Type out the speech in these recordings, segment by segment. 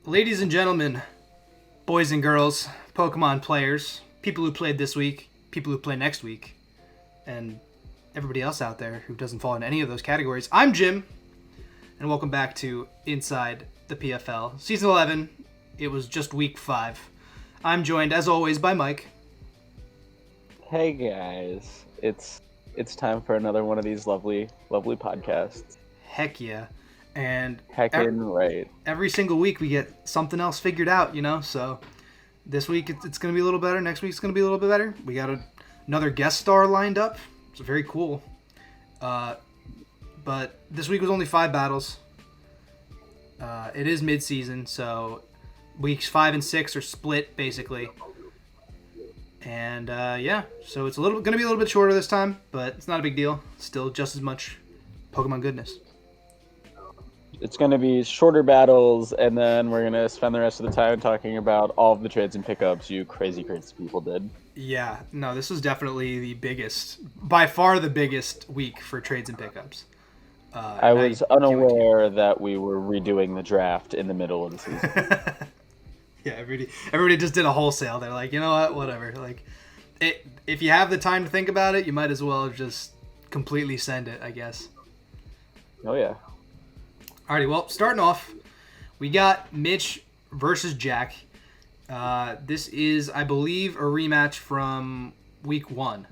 Ladies and gentlemen, boys and girls, Pokemon players, people who played this week, people who play next week, and everybody else out there who doesn't fall in any of those categories, I'm Jim, and welcome back to Inside the PFL. Season 11, it was just week 5. I'm joined, as always, by Mike. Hey guys, it's time for another one of these lovely podcasts. Heck yeah. And Heckin' right. every single week we get something else figured out, so this week it's going to be a little better, next week's going to be a little bit better. We got another guest star lined up. It's very cool. But this week was only 5 battles. It is mid-season, so weeks 5 and 6 are split basically. And so it's going to be a little bit shorter this time, but it's not a big deal. Still just as much Pokemon goodness. It's going to be shorter battles, and then we're going to spend the rest of the time talking about all of the trades and pickups you crazy people did. Yeah, no, this was definitely the biggest, by far the biggest week for trades and pickups. I was unaware that we were redoing the draft in the middle of the season. Yeah, everybody just did a wholesale. They're like, you know what, whatever. Like, if you have the time to think about it, you might as well just completely send it, I guess. Oh yeah. Alrighty, well, starting off, we got Mitch versus Jack. This is, I believe, a rematch from week 1.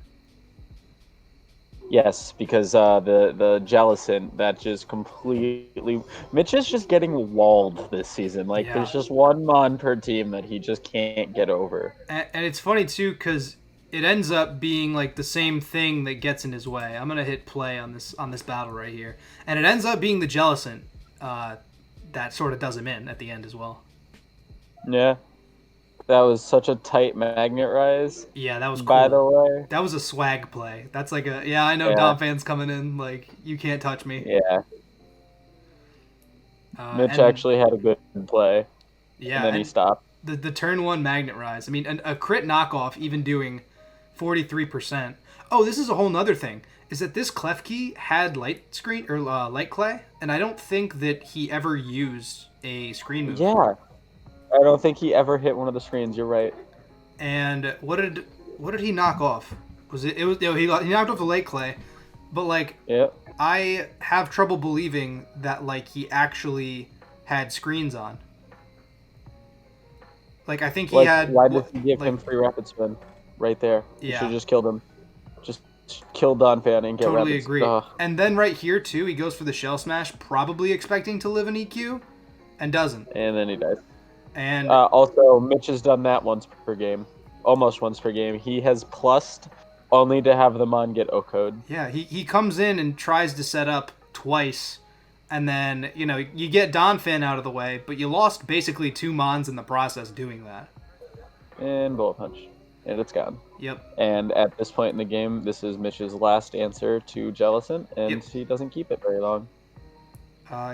Yes, because the Jellicent that just completely... Mitch is just getting walled this season. There's just one Mon per team that he just can't get over. And it's funny, too, because it ends up being, the same thing that gets in his way. I'm going to hit play on this battle right here. And it ends up being the Jellicent that sort of does him in at the end as well. Yeah. That was such a tight magnet rise. Yeah, that was cool. By the way. That was a swag play. That's I know Dom fans coming in, you can't touch me. Yeah. Mitch actually had a good play. Yeah. And then he stopped. The turn 1 magnet rise. I mean, a crit knockoff even doing 43%. Oh, this is a whole nother thing. Is that this Klefki had light screen or light clay, and I don't think that he ever used a screen move. Yeah. I don't think he ever hit one of the screens. You're right. And what did he knock off? He knocked off the light clay, but yep. I have trouble believing that he actually had screens on. I think he had. Why did he give him free rapid spin right there? Yeah. You should have just killed him. Just kill Don Fan and get totally rapid agree. Ugh. And then right here too, he goes for the shell smash, probably expecting to live an EQ, and doesn't. And then he dies. And also, Mitch has done that once per game, almost once per game. He has plussed only to have the Mon get O-code. Yeah, he comes in and tries to set up twice, and then you get Donphan out of the way, but you lost basically 2 Mons in the process doing that. And bullet punch, and it's gone. Yep. And at this point in the game, this is Mitch's last answer to Jellicent, and he doesn't keep it very long.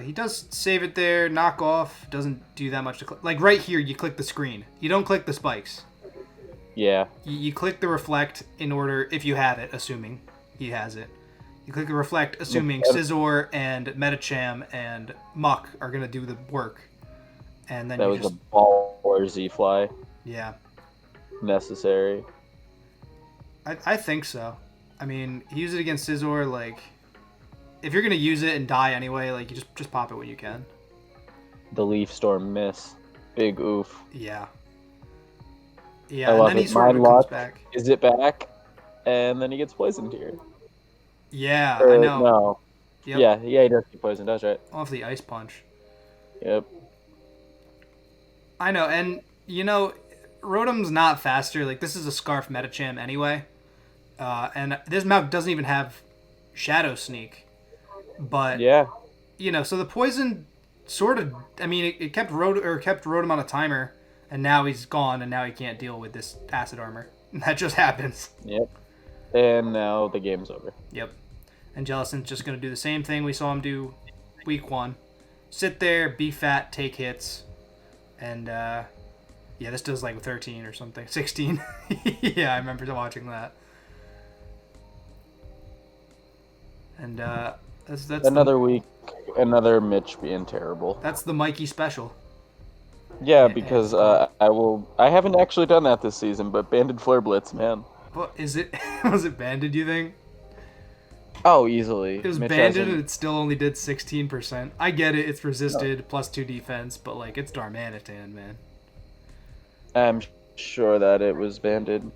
He does save it there, knock off, doesn't do that much to click. Right here, you click the screen. You don't click the spikes. Yeah. You click the reflect in order, if you have it, assuming he has it. You click the reflect, assuming Scizor and Medicham and Muck are going to do the work. And then that was a baller Z-Fly. Yeah. Necessary. I think so. I mean, use it against Scizor, if you're going to use it and die anyway, you just pop it when you can. The Leaf Storm miss. Big oof. Yeah. Yeah, and then he sort of comes back. Is it back? And then he gets poisoned here. Yeah, I know. No. Yep. Yeah, he does get poisoned, that's right. Off the Ice Punch. Yep. I know, and, Rotom's not faster. This is a Scarf Medicham anyway. And this mount doesn't even have Shadow Sneak. But, yeah. So the poison sort of, it kept Rotom on a timer, and now he's gone, and now he can't deal with this acid armor. That just happens. Yep. And now the game's over. Yep. And Jellicent's just going to do the same thing we saw him do week 1. Sit there, be fat, take hits, and, this does 13 or something. 16. Yeah, I remember watching that. And, that's another week, another Mitch being terrible. That's the Mikey special. Yeah, and his because group. I haven't actually done that this season, but banded flare blitz, man. But is it was it banded? You think Oh, easily. it was Mitch banded and hasn't. it still only did 16%? I get it. It's No, resisted +2 defense, but like it's Darmanitan, man. I'm sure that it was banded.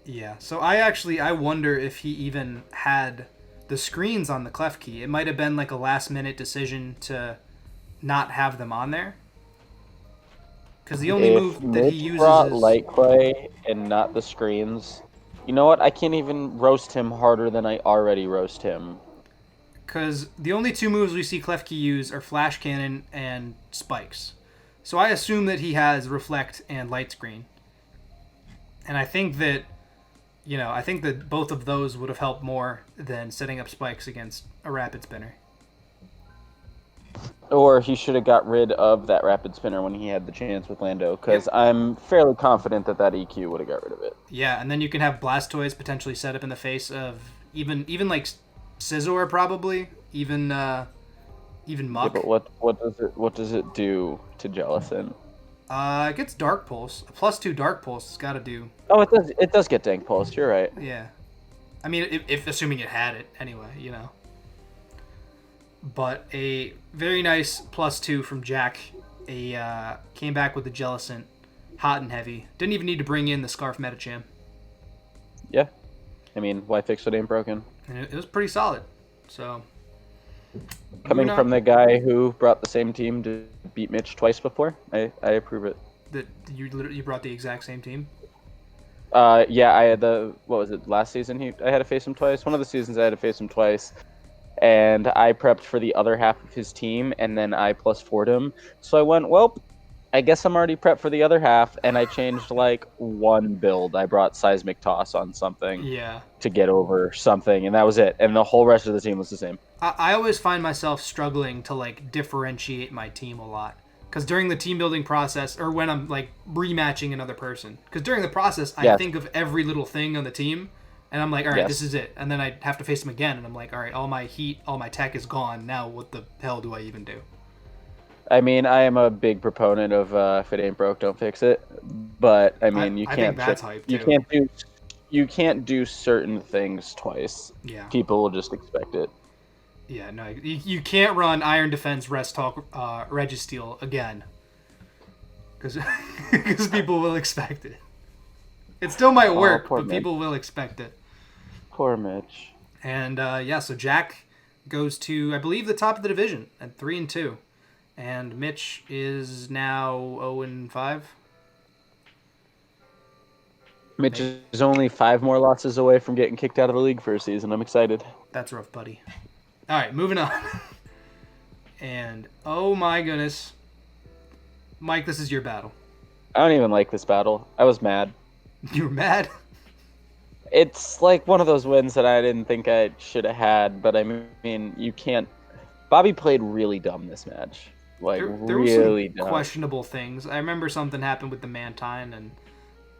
Yeah. So I wonder if he even had the screens on the clef key. It might have been like a last minute decision to not have them on there. Because the only If move that he Mitch uses brought is light clay and not the screens, you know what? I can't even roast him harder than I already roast him. because the only two moves we see Klefki use are Flash Cannon and Spikes. So I assume that he has Reflect and Light Screen. And I think that both of those would have helped more than setting up Spikes against a Rapid Spinner. Or he should have got rid of that rapid spinner when he had the chance with Lando, Yep. because I'm fairly confident that that EQ would have got rid of it. Yeah, and then you can have Blastoise potentially set up in the face of even like Scizor probably, even Yeah, Muck. but what does it do to Jellison? It gets Dark Pulse. A +2 Dark Pulse has got to do. Oh, it does get dank pulsed. You're right. Yeah. I mean, if assuming it had it anyway, But a very nice +2 from Jack. Came back with the Jellicent, hot and heavy. Didn't even need to bring in the Scarf Metacham, Yeah, I mean, why fix what ain't broken? and it was pretty solid. So moving Coming on, from the guy who brought the same team to beat Mitch twice before, I approve it. that you brought the exact same team. Yeah, I had what was it, last season? I had to face him twice. One of the seasons I had to face him twice, and I prepped for the other half of his team, and then I plus for'd him. So I went, well, I guess I'm already prepped for the other half, and I changed like one build. I brought Seismic Toss on something Yeah. to get over something, and that was it. And the whole rest of the team was the same. I always find myself struggling to like differentiate my team a lot because during the team building process or when I'm like rematching another person, because during the process I Yes, think of every little thing on the team and I'm like, all right, this yes. is it, and then I have to face them again and I'm like, all right, all my heat, all my tech is gone. Now what the hell do I even do? I mean, I am a big proponent of if it ain't broke, don't fix it. But I I mean, I think that's hype you too. can't do certain things twice. Yeah. People will just expect it. Yeah, no, you can't run Iron Defense Rest Talk Registeel again because because people will expect it. It still might Oh, work, poor but Mitch. people will expect it. Poor Mitch. And yeah, so Jack goes to I believe the top of the division at 3-2, and Mitch is now 0-5. Mitch Maybe. is only 5 more losses away from getting kicked out of the league for a season. I'm excited. That's rough, buddy. All right, moving on. And oh my goodness, Mike, this is your battle. I don't even like this battle. I was mad. You're mad. It's like one of those wins that I didn't think I should have had, but I mean, you can't. Bobby played really dumb this match. Like, There was some really dumb. questionable things. I remember something happened with the Mantine,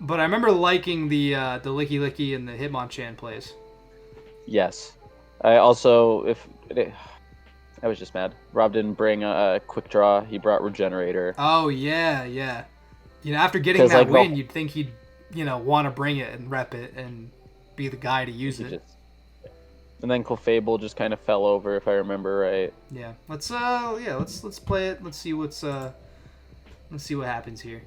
but I remember liking the Licky Licky and the Hitmonchan plays. Yes. I also, I was just mad. Rob didn't bring a quick draw. He brought Regenerator. Oh yeah, yeah. After getting Because, that like, win, you'd think he'd want to bring it and rep it and be the guy to use he it. just. And then Clefable just kind of fell over, if I remember right. Yeah. Let's play it. Let's see what happens here.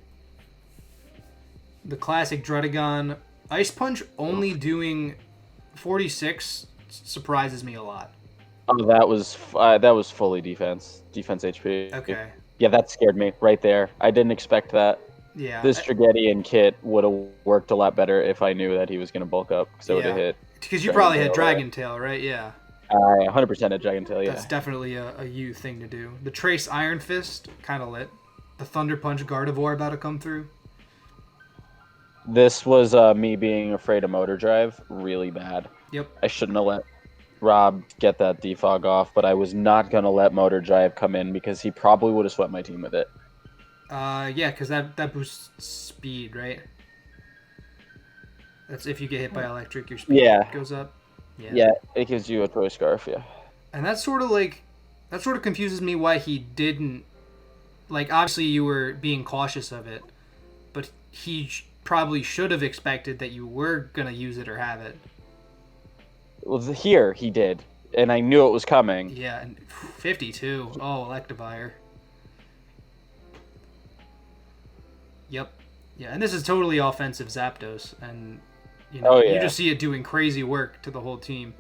The classic Drudagon Ice Punch only doing 46 surprises me a lot. Oh, that was fully defense HP. Okay. Yeah, that scared me right there. I didn't expect that. Yeah. This Tragedy and Kit would have worked a lot better if I knew that he was going to bulk up, because I would have Yeah. hit. Because you probably had Dragon Dragon Tail, right? Yeah. Tail. I 100% had Dragon Tail, That's yeah. definitely a you thing to do. The Trace Iron Fist, kind of lit. The Thunder Punch Gardevoir about to come through. This was me being afraid of Motor Drive really bad. Yep. I shouldn't have let Rob get that defog off, but I was not going to let Motor Drive come in because he probably would have swept my team with it. Yeah, because that boosts speed, right? That's if you get hit by electric, your speed goes up. Yeah, it gives you a Choice Scarf, yeah. And that sort of confuses me why he didn't Like, obviously you were being cautious of it, but probably should have expected that you were gonna use it or have it. Well, here he did, and I knew it was coming. Yeah, and 52. Oh, Electivire. Yep. Yeah, and this is totally offensive Zapdos, and Oh you yeah, just see it doing crazy work to the whole team.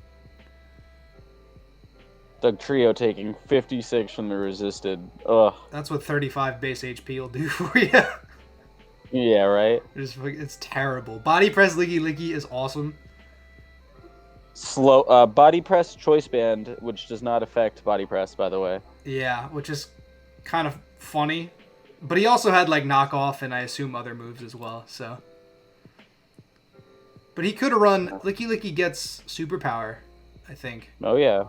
Dugtrio taking 56 from the resisted. Ugh. That's what 35 base HP will do for you. Yeah, right. It's terrible. Body press Licky Licky is awesome. Slow body press choice band, which does not affect body press, by the way. Yeah, which is kind of funny. But he also had like knockoff and I assume other moves as well, so. But he could have run Licky Licky gets superpower, I think. Oh yeah.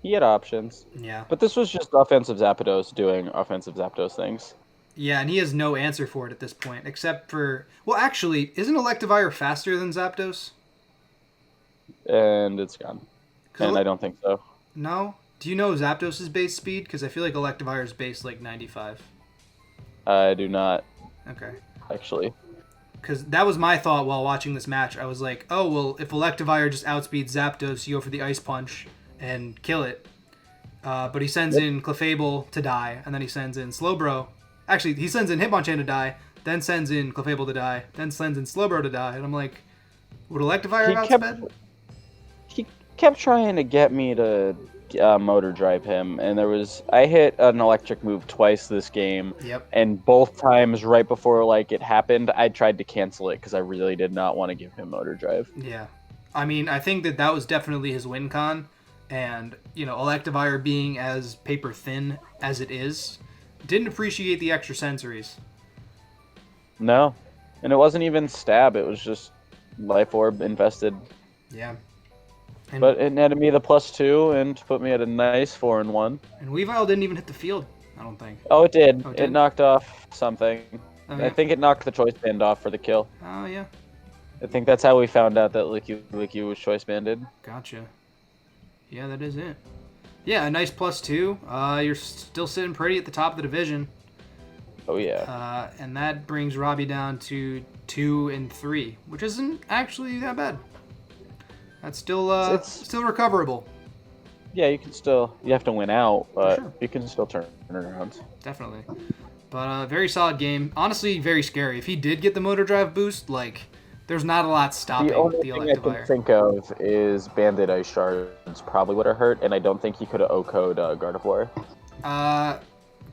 He had options. Yeah. But this was just offensive Zapdos doing offensive Zapdos things. Yeah, and he has no answer for it at this point, except for... Well, actually, isn't Electivire faster than Zapdos? And it's gone. And I don't think so. No? Do you know Zapdos' base speed? Because I feel like Electivire's base, like, 95. I do not, Okay. actually. Because that was my thought while watching this match. I was like, oh, well, if Electivire just outspeeds Zapdos, you go for the Ice Punch and kill it. But he sends in Clefable to die, and then he sends in Slowbro. Actually, he sends in Hitmonchan to die, then sends in Clefable to die, then sends in Slowbro to die, and I'm like, would Electivire have outsped? He kept trying to get me to motor drive him, and I hit an electric move twice this game. Yep. And both times right before like it happened, I tried to cancel it because I really did not want to give him motor drive. Yeah. I mean, I think that was definitely his win con, and, Electivire being as paper thin as it is, didn't appreciate the extra sensories. No. And it wasn't even stab, it was just life orb invested. Yeah. But it netted me the +2 and put me at a nice 4-1. And Weavile didn't even hit the field, I don't think. Oh, it did. Oh, it it did? knocked off something. Oh, yeah. I think it knocked the choice band off for the kill. Oh, yeah. I think that's how we found out that Licky was choice banded. Gotcha. Yeah, that is it. Yeah, a nice +2. You're still sitting pretty at the top of the division. Oh yeah. And that brings Robbie down to 2 and 3, which isn't actually that bad. That's still still recoverable. Yeah, you have to win out, but sure. You can still turn it around. Definitely. But very solid game. Honestly, very scary. If he did get the motor drive boost, like, there's not a lot stopping The only the thing I can Electivire. think of is Bandit Ice Shards probably would have hurt, and I don't think he could have OHKO'd Gardevoir.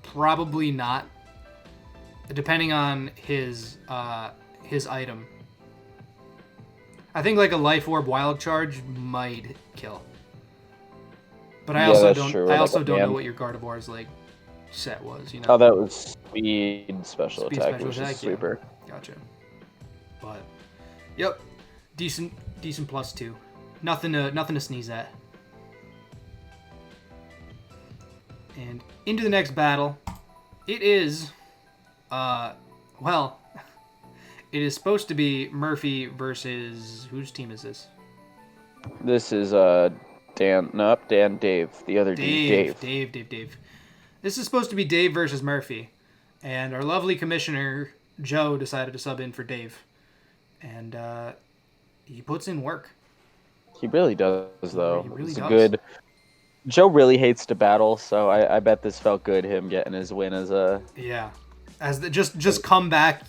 Probably not. Depending on his item. I think like a Life Orb Wild Charge might kill. But I also don't know what your Gardevoir's like set was, Oh, that was speed special attack, which is super. Yeah. Gotcha. But yep. Decent +2. Nothing to sneeze at. And into the next battle. It is it is supposed to be Murphy versus... Whose team is this? This is Dave. The other Dave. Dave. This is supposed to be Dave versus Murphy. And our lovely commissioner, Joe, decided to sub in for Dave. And he puts in work. He really does, though. He really it's does. Good. Joe really hates to battle, so I bet this felt good, him getting his win as a... Yeah. Just come back,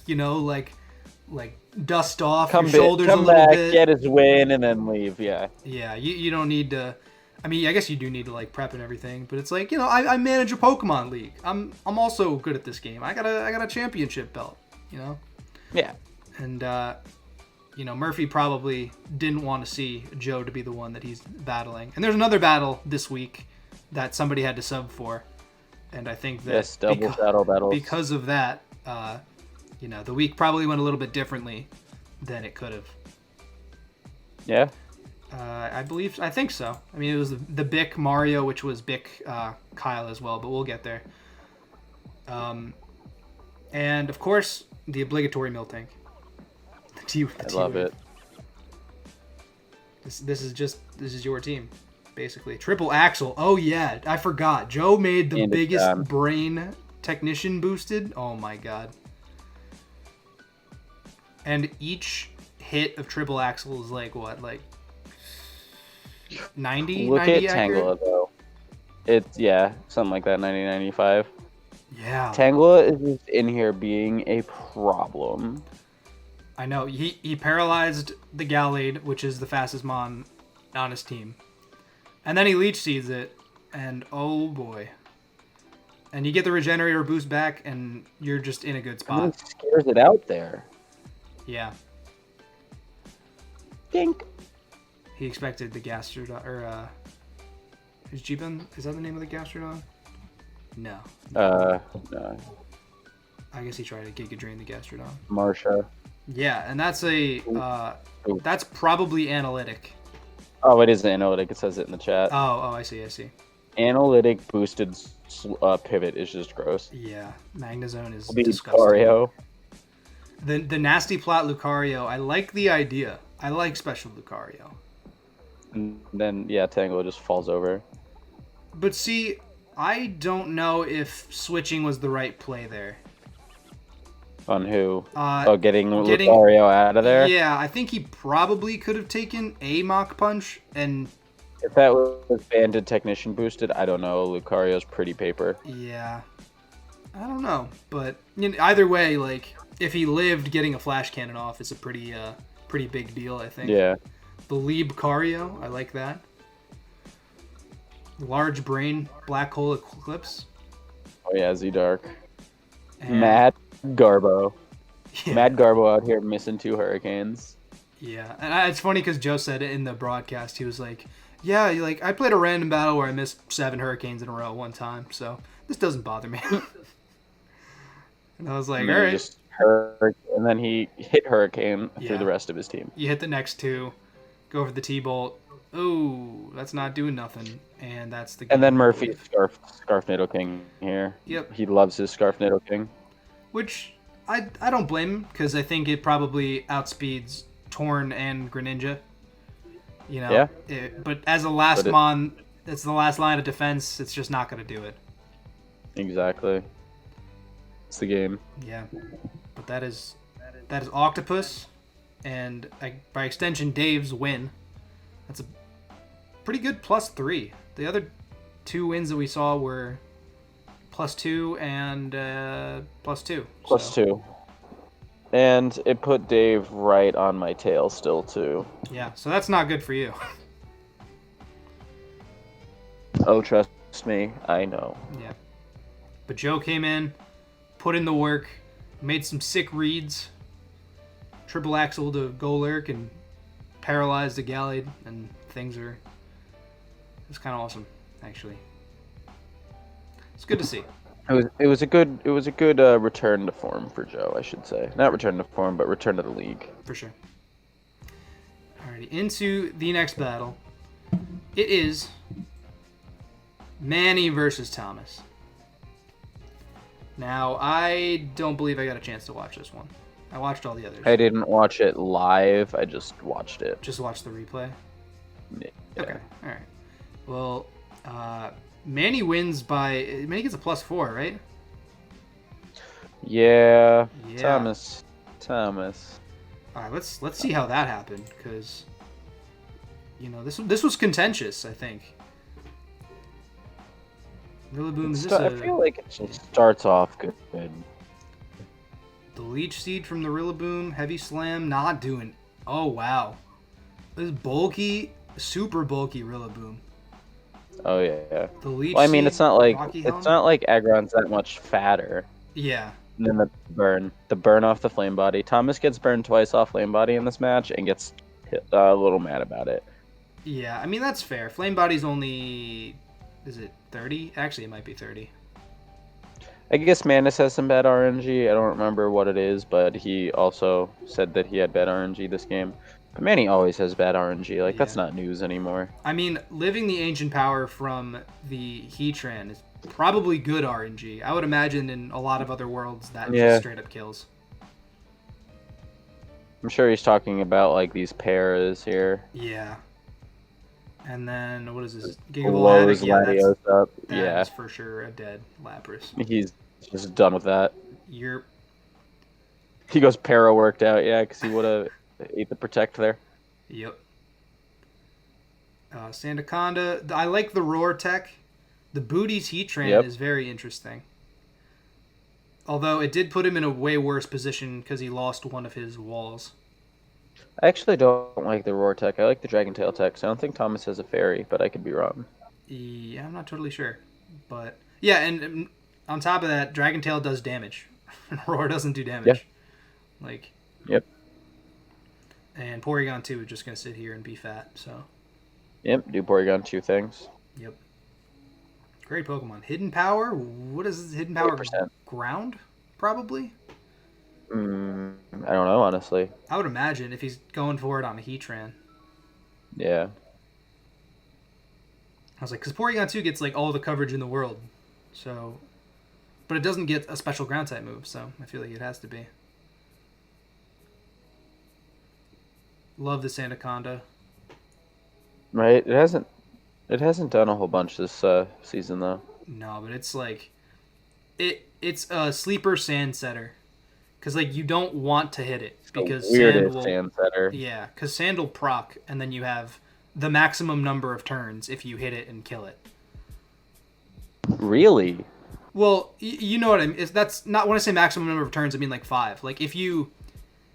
like dust off your shoulders a little bit. Get his win, and then leave, yeah. Yeah, you don't need to... I mean, I guess you do need to, like, prep and everything, but it's like, I manage a Pokemon League. I'm also good at this game. I got a championship belt, Yeah. And, Murphy probably didn't want to see Joe to be the one that he's battling. And there's another battle this week that somebody had to sub for. And I think that double battle battles. Because of that, the week probably went a little bit differently than it could have. Yeah? I think so. I mean, it was the Bic Mario, which was Bic Kyle as well, but we'll get there. And, of course, the obligatory Miltank. I love it. This is your team, basically. Triple axle. Oh, yeah. I forgot. Joe made the And it's biggest done. brain technician boosted. Oh, my God. And each hit of triple axle is like, what? Like 90? Look 90 at accurate? Tangela though. It's something like that, 90-95. Yeah. Tangela is just in here being a problem. I know. He paralyzed the Gallade, which is the fastest Mon on his team. And then he Leech Seeds it, and oh boy. And you get the Regenerator boost back, and you're just in a good And then spot. he scares it out there. Yeah. Dink. He expected the Gastrodon, or, is Jeepin? Is that the name of the Gastrodon? No. No. I guess he tried to Giga Drain the Gastrodon. Marsha. Yeah, and that's that's probably analytic. Oh, it is analytic. It says it in the chat. Oh, I see. Analytic boosted pivot is just gross. Yeah, Magnezone is Be disgusting. Lucario. The nasty plot Lucario, I like the idea. I like special Lucario. And then Tango just falls over. But see, I don't know if switching was the right play there. On who? Getting Lucario out of there? Yeah, I think he probably could have taken a Mach Punch, and If that was Banded Technician boosted, I don't know. Lucario's pretty paper. yeah, I don't know. But either way, like, if he lived, getting a Flash Cannon off is a pretty big deal, I think. Yeah. The Lucario, I like that. Large Brain, Black Hole Eclipse. Oh yeah, Z-Dark. And- Mad Garbo. Yeah. Mad Garbo out here missing 2 hurricanes. Yeah, and it's funny because Joe said it in the broadcast. He was like, "Yeah, like I played a random battle where I missed 7 hurricanes in a row one time, so this doesn't bother me." And I was like, And "All then right." he just and then he hit Hurricane Yeah. through the rest of his team. You hit the next 2, go for the T-Bolt. Ooh, that's not doing nothing, and that's the. And then game. Murphy's Scarf Nidoking here. Yep. He loves his Scarf Nidoking. Which I don't blame him because I think it probably outspeeds Torn and Greninja. You know. Yeah. But as a last But it- mon, it's the last line of defense. It's just not going to do it. Exactly. It's the game. Yeah, but that is Octopus, and by extension Dave's win. That's a pretty good +3. The other 2 wins that we saw were +2 and +2. +2. And it put Dave right on my tail still too. Yeah, so that's not good for you. Oh, trust me, I know. Yeah, but Joe came in, put in the work, made some sick reads, triple axle to Golurk and paralyzed the Gallade, and it's kind of awesome, actually. It's good to see. It was a good return to form for Joe, I should say. Not return to form, but return to the league. For sure. Alrighty, into the next battle. It is Manny versus Thomas. Now, I don't believe I got a chance to watch this one. I watched all the others. I didn't watch it live. I just watched it. Just watched the replay. Yeah. Okay, alright. Well, Manny wins by... Manny gets a +4, right? Yeah. Yeah. Thomas. Alright, let's see how that happened, because... this was contentious, I think. Rillaboom, is this I feel like it just starts off good. The Leech Seed from the Rillaboom, Heavy Slam, not doing... Oh, wow. This is bulky, super bulky Rillaboom. Oh yeah. The Leech Well, I mean, Seed, it's not like Rocky Helm? Aggron's that much fatter Yeah. than the burn off the Flame Body. Thomas gets burned twice off Flame Body in this match and gets a little mad about it. Yeah, I mean, that's fair. Flame Body's only... Is it 30? Actually, it might be 30. I guess Manus has some bad RNG. I don't remember what it is, but he also said that he had bad RNG this game. But Manny always has bad RNG. Like, that's not news anymore. I mean, living the Ancient Power from the Heatran is probably good RNG. I would imagine in a lot of other worlds that just straight up kills. I'm sure he's talking about, like, these pairs here. Yeah. And then, what is this? Blows Gigavoladdick. Yeah, Latios up. that Yeah, is for sure a dead Lapras. he's just done with that. You're He goes para worked out, yeah, because he would have ate the protect there. Yep. Sandaconda. I like the Roar tech. The Booty's Heatran Yep. is very interesting. Although it did put him in a way worse position because he lost one of his walls. I actually don't like the Roar tech. I like the Dragon Tail tech. So I don't think Thomas has a fairy, but I could be wrong. Yeah, I'm not totally sure. But, yeah, and on top of that, Dragon Tail does damage. Roar doesn't do damage. Yeah. Like. Yep. And Porygon 2 is just going to sit here and be fat, so. Yep, do Porygon 2 things. Yep. Great Pokemon. Hidden Power? What is Hidden Power? 8%. Ground? Probably? I don't know, honestly. I would imagine if he's going for it on a Heatran. Yeah. I was like, because Porygon 2 gets like all the coverage in the world. So. But it doesn't get a special ground type move, so I feel like it has to be. Love this Anaconda. Right? It hasn't done a whole bunch this season though. No, but it's like it's a sleeper sand setter. Cause like you don't want to hit it because weirdest sand will, sand setter. yeah, because sand will proc, and then you have the maximum number of turns if you hit it and kill it. Really? Well, you know what I mean. That's not when I say maximum number of turns. I mean like 5. Like if you,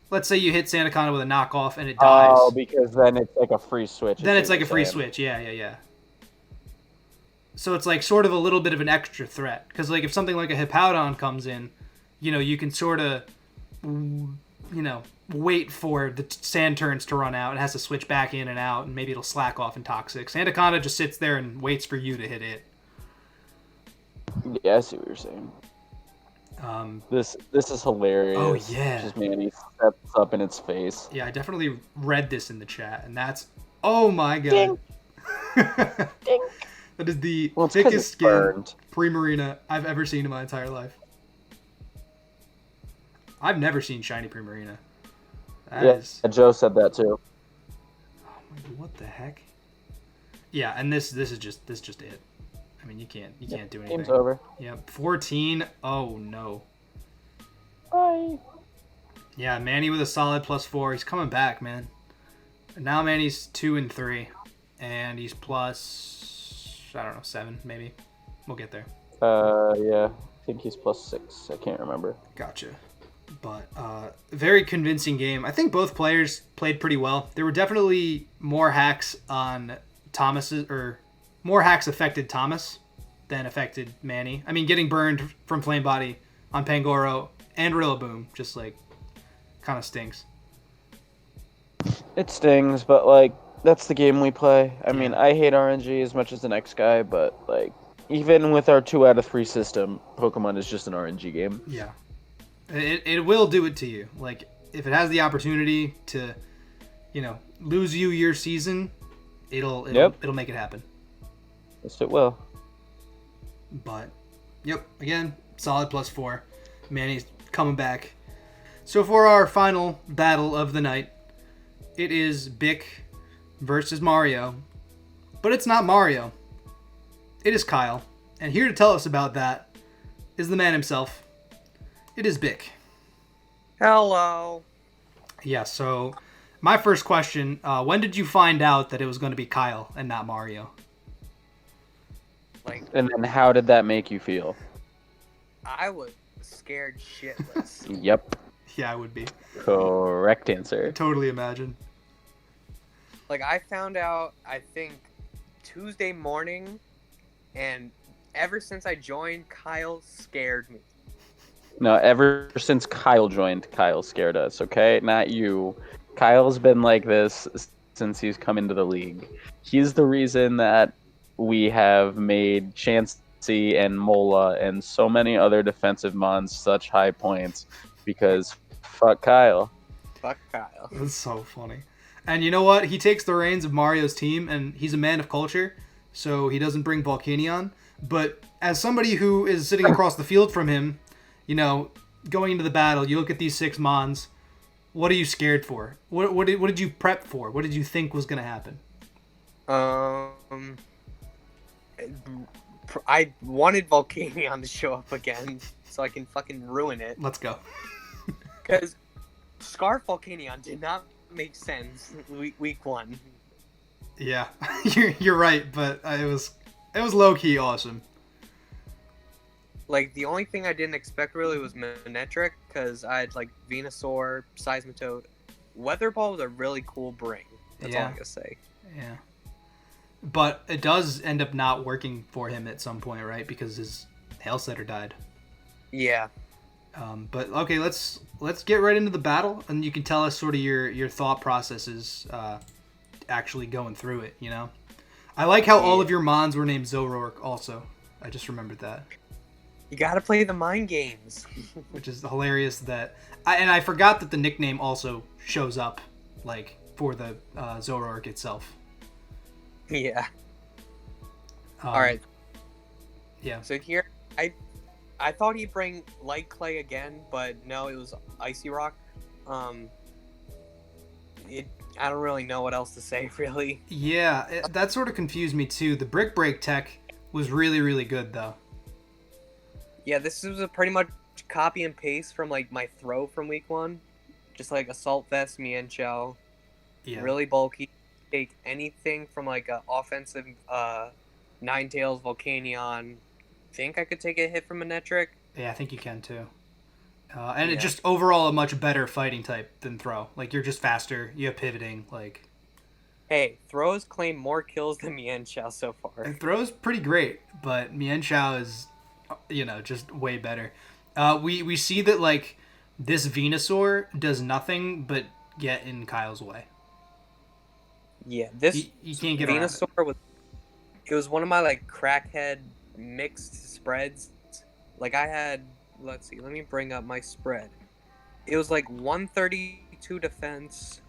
let's say you hit Sandaconda with a knockoff and it dies. Oh, because then it's like a free switch. Then it's like a free switch. Yeah. So it's like sort of a little bit of an extra threat. Because like if something like a Hippowdon comes in, you can sort of, wait for the sand turns to run out. It has to switch back in and out, and maybe it'll slack off in Toxic. Sandaconda just sits there and waits for you to hit it. Yeah, I see what you're saying. This is hilarious. Oh, yeah. Just Manny steps up in its face. Yeah, I definitely read this in the chat, and that's... Oh my god. Ding. Ding. That is the Well, thickest skin burned. Primarina I've ever seen in my entire life. I've never seen shiny Primarina. Yeah, Joe said that too. Oh my god, what the heck? Yeah, and this is just it. I mean, you can't do anything. Game's over. Yep, 14. Oh no. Bye. Yeah, Manny with a solid +4. He's coming back, man. And now Manny's 2 and 3, and he's plus, I don't know, 7 maybe. We'll get there. Yeah, I think he's +6. I can't remember. Gotcha. But very convincing game. I think both players played pretty well. There were definitely more hacks on Thomas's, or more hacks affected Thomas than affected Manny. I mean, getting burned from Flame Body on Pangoro and Rillaboom just like kind of stinks. It stings, but like that's the game we play. I mean, I hate RNG as much as the next guy, but like even with our 2 out of 3 system, Pokemon is just an RNG game. Yeah. It will do it to you. Like, if it has the opportunity to, lose you your season, it'll make it happen. Yes, it will. But, yep, again, solid +4. Manny's coming back. So for our final battle of the night, it is Bick versus Mario. But it's not Mario. It is Kyle. And here to tell us about that is the man himself. It is Bick. Hello. Yeah, so my first question, when did you find out that it was going to be Kyle and not Mario? And then how did that make you feel? I was scared shitless. Yep. Yeah, I would be. Correct answer. Totally imagine. I found out, I think, Tuesday morning, and ever since I joined, Kyle scared me. No, ever since Kyle joined, Kyle scared us, okay? Not you. Kyle's been like this since he's come into the league. He's the reason that we have made Chansey and Mola and so many other defensive mons such high points, because fuck Kyle. Fuck Kyle. That's so funny. And you know what? He takes the reins of Mario's team, and he's a man of culture, so he doesn't bring Volcanion. But as somebody who is sitting across the field from him, going into the battle, you look at these 6 mons. What are you scared for? What did you prep for? What did you think was going to happen? Um, I wanted Volcanion to show up again so I can fucking ruin it. Let's go. Because Scarf Volcanion did not make sense week 1. Yeah, you're right, but it was low key awesome. Like, the only thing I didn't expect really was Manectric, because I had, like, Venusaur, Seismitoad. Weather Ball was a really cool bring. That's all I gotta say. Yeah. But it does end up not working for him at some point, right? Because his Hail Setter died. Yeah. But okay, let's get right into the battle, and you can tell us sort of your thought processes actually going through it. You know, I like how all of your Mons were named Zoroark. Also, I just remembered that. You gotta play the mind games. Which is hilarious that I forgot that the nickname also shows up like for the Zoroark itself. Yeah. All right. Yeah. So here, I thought he'd bring Light Clay again, but no, it was Icy Rock. I don't really know what else to say, really. Yeah, that sort of confused me too. The Brick Break tech was really, really good, though. Yeah, this was a pretty much copy and paste from like my throw from week 1. Just like Assault Vest, Mienshao. Yeah. Really bulky. Take anything from like a offensive Ninetales, Volcanion. Think I could take a hit from Manectric. Yeah, I think you can too. And it's just overall a much better fighting type than Throw. Like, you're just faster, you have pivoting, like... Hey, Throw has claimed more kills than Mienshao so far. And Throw's pretty great, but Mienshao is, just way better. We see that, like, this Venusaur does nothing but get in Kyle's way. Yeah, this you can't get Venusaur was one of my, like, crackhead mixed spreads. Like, I had, let's see, let me bring up my spread. It was like 132 defense,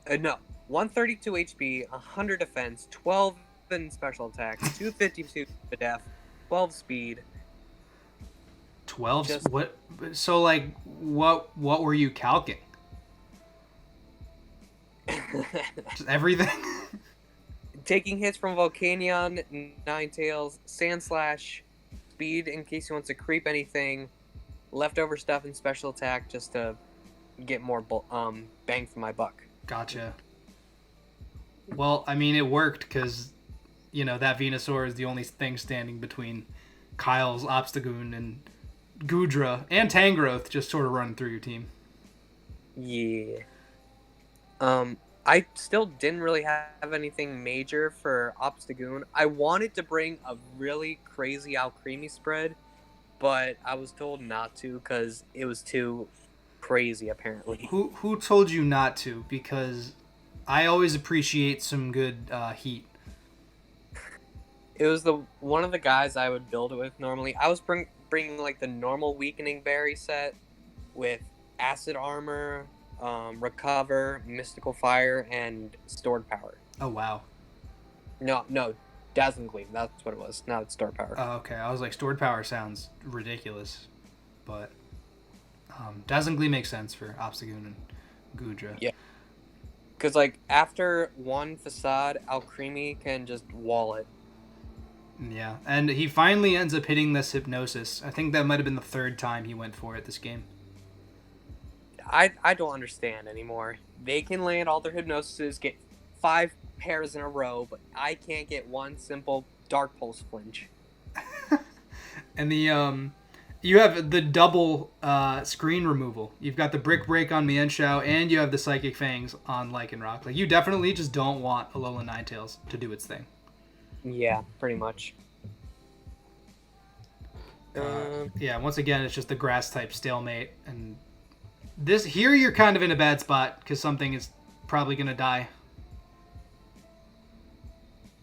132 HP, 100 defense, 12 in special attack, 252 def, 12 speed. 12? What? So, like, what were you calcing? Just everything? Taking hits from Volcanion, Ninetales, Sandslash, speed in case he wants to creep anything, leftover stuff in special attack just to get more bang for my buck. Gotcha. Well, I mean, it worked because, that Venusaur is the only thing standing between Kyle's Obstagoon and Goodra and Tangrowth just sort of running through your team. Yeah. I still didn't really have anything major for Obstagoon. I wanted to bring a really crazy Alcremie spread, but I was told not to because it was too crazy, apparently. Who told you not to? Because I always appreciate some good heat. It was one of the guys I would build it with normally. I was bringing like the normal Weakening Berry set with Acid Armor, Recover, Mystical Fire, and Stored Power. Oh, wow. No, Dazzling Gleam. That's what it was. Now it's Stored Power. Oh, okay. I was like, Stored Power sounds ridiculous. But Dazzling Gleam makes sense for Obstagoon and Goodra. Yeah. Because, like, after one Facade, Alcremie can just wall it. Yeah, and he finally ends up hitting this Hypnosis. I think that might have been the third time he went for it this game. I don't understand anymore. They can land all their Hypnoses, get 5 pairs in a row, but I can't get one simple Dark Pulse flinch. And you have the double screen removal. You've got the Brick Break on Mienshao, and you have the Psychic Fangs on Lycanroc. Like, you definitely just don't want Alolan Ninetales to do its thing. Yeah, pretty much. Yeah, once again, it's just the Grass type stalemate, and here you're kind of in a bad spot because something is probably gonna die.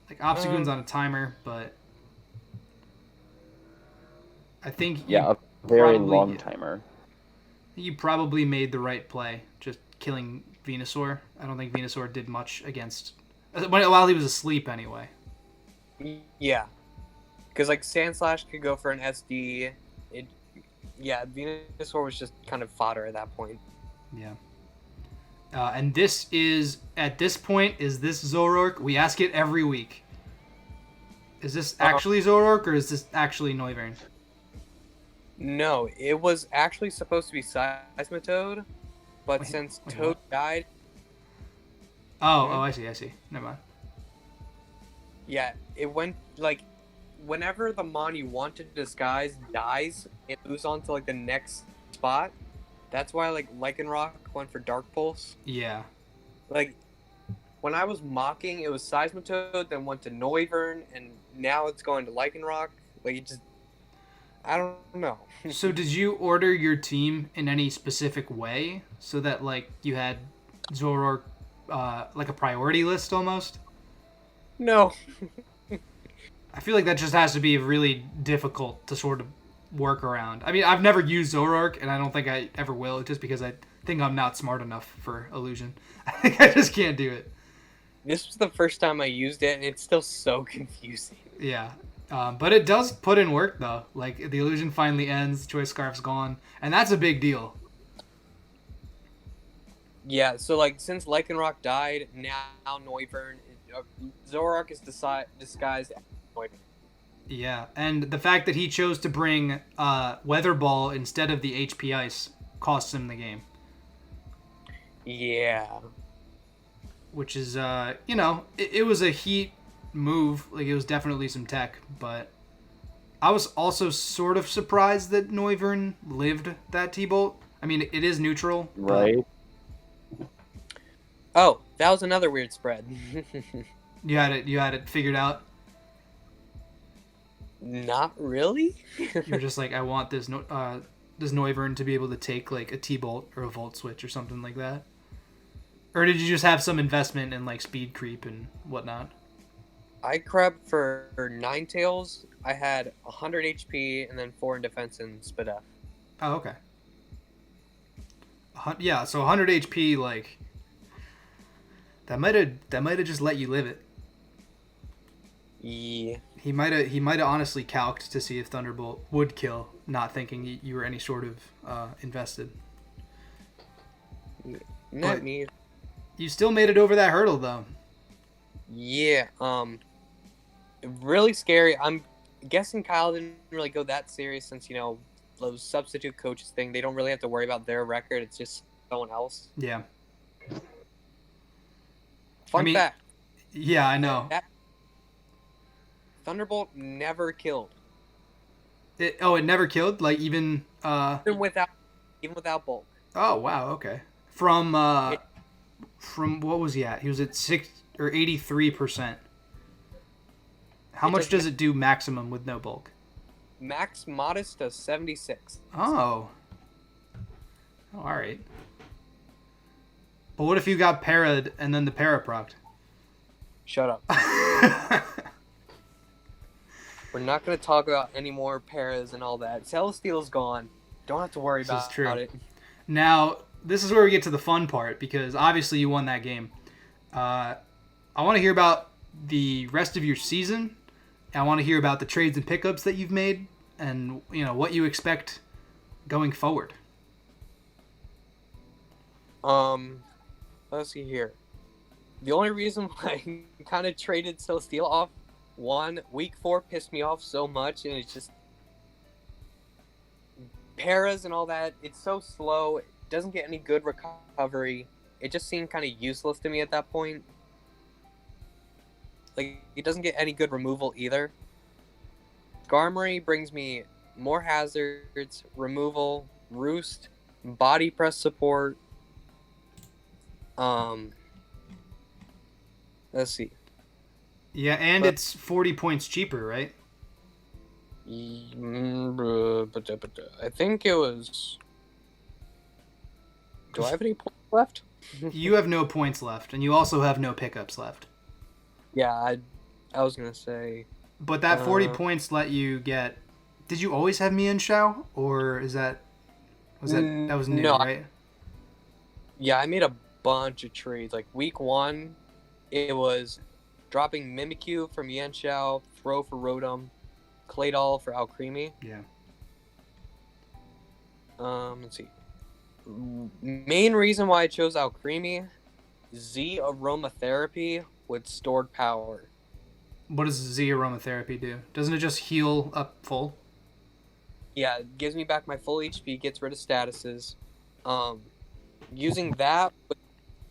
Like, Obstagoon's on a timer, but I think a very long timer. You probably made the right play, just killing Venusaur. I don't think Venusaur did much against while he was asleep anyway. Yeah, because like Sandslash could go for an SD. Venusaur was just kind of fodder at that point. Yeah. And this is, at this point, is this Zoroark? We ask it every week. Is this actually Zoroark or is this actually Noivern? No, it was actually supposed to be Seismitoad, but Wait, since wait, Toad what? died, Oh, I see. Never mind. yeah, it went like whenever the mon you want to disguise dies, it moves on to like the next spot. That's why like Lycanroc went for Dark Pulse. Yeah. Like when I was mocking, it was Seismitoad, then went to Noivern, and now it's going to Lycanroc. Like it just, I don't know. So did you order your team in any specific way so that like you had Zoroark like a priority list almost? No. I feel like that just has to be really difficult to sort of work around. I mean, I've never used Zoroark, and I don't think I ever will, just because I think I'm not smart enough for Illusion. I think I just can't do it. This was the first time I used it, and it's still so confusing. Yeah. But it does put in work, though. Like, the illusion finally ends, Choice Scarf's gone, and that's a big deal. Yeah, so like since Lycanroc died, now Noivern, Zoroark is disguised as Noivern. Yeah, and the fact that he chose to bring Weather Ball instead of the HP Ice costs him the game. Yeah. Which is, it was a heat move. Like, it was definitely some tech, but I was also sort of surprised that Noivern lived that T-Bolt. I mean, it is neutral. Right. Oh, that was another weird spread. You had it figured out. Not really. You're just like, I want this Noivern to be able to take like a T-Bolt or a Volt Switch or something like that. Or did you just have some investment in like speed creep and whatnot? I crept for Ninetales. I had 100 HP and then 4 in defense and Spadef. Oh, okay. Yeah, so 100 HP, like that might have just let you live it. Yeah. He might have honestly calced to see if Thunderbolt would kill, not thinking you were any sort of invested. Not But me. you still made it over that hurdle though. Yeah. Really scary. I'm guessing Kyle didn't really go that serious since those substitute coaches thing. They don't really have to worry about their record. It's just someone else. Yeah. Fun fact. Yeah, I know. That Thunderbolt never killed. It never killed, like even Even without bulk. Oh wow, okay. From what was he at? He was at 83%. How much does it do maximum with no bulk? Max Modest does 76. Oh, all right. But what if you got para'd and then the para procced? Shut up. We're not going to talk about any more paras and all that. Celesteel's gone. Don't have to worry about it. Now, this is where we get to the fun part, because obviously you won that game. I want to hear about the rest of your season. I want to hear about the trades and pickups that you've made, and what you expect going forward. Let's see here. The only reason why I kind of traded Celesteal off, week 4 pissed me off so much, and it's just paras and all that. It's so slow. It doesn't get any good recovery. It just seemed kind of useless to me at that point. Like, it doesn't get any good removal either. Skarmory brings me more hazards, removal, roost, body press support. Let's see. Yeah, and it's 40 points cheaper, right? I think it was... Do I have any points left? You have no points left, and you also have no pickups left. Yeah, I was gonna say. But that 40 points let you get. Did you always have Mian Shao, or that was new, no, right? Yeah, I made a bunch of trades. Like week 1, it was dropping Mimikyu for Mian Shao, Throw for Rotom, Claydol for Alcremie. Yeah. Let's see. Main reason why I chose Alcremie, Z aromatherapy with stored power. What does Z aromatherapy do? Doesn't it just heal up full? Yeah, it gives me back my full HP, gets rid of statuses. Using that with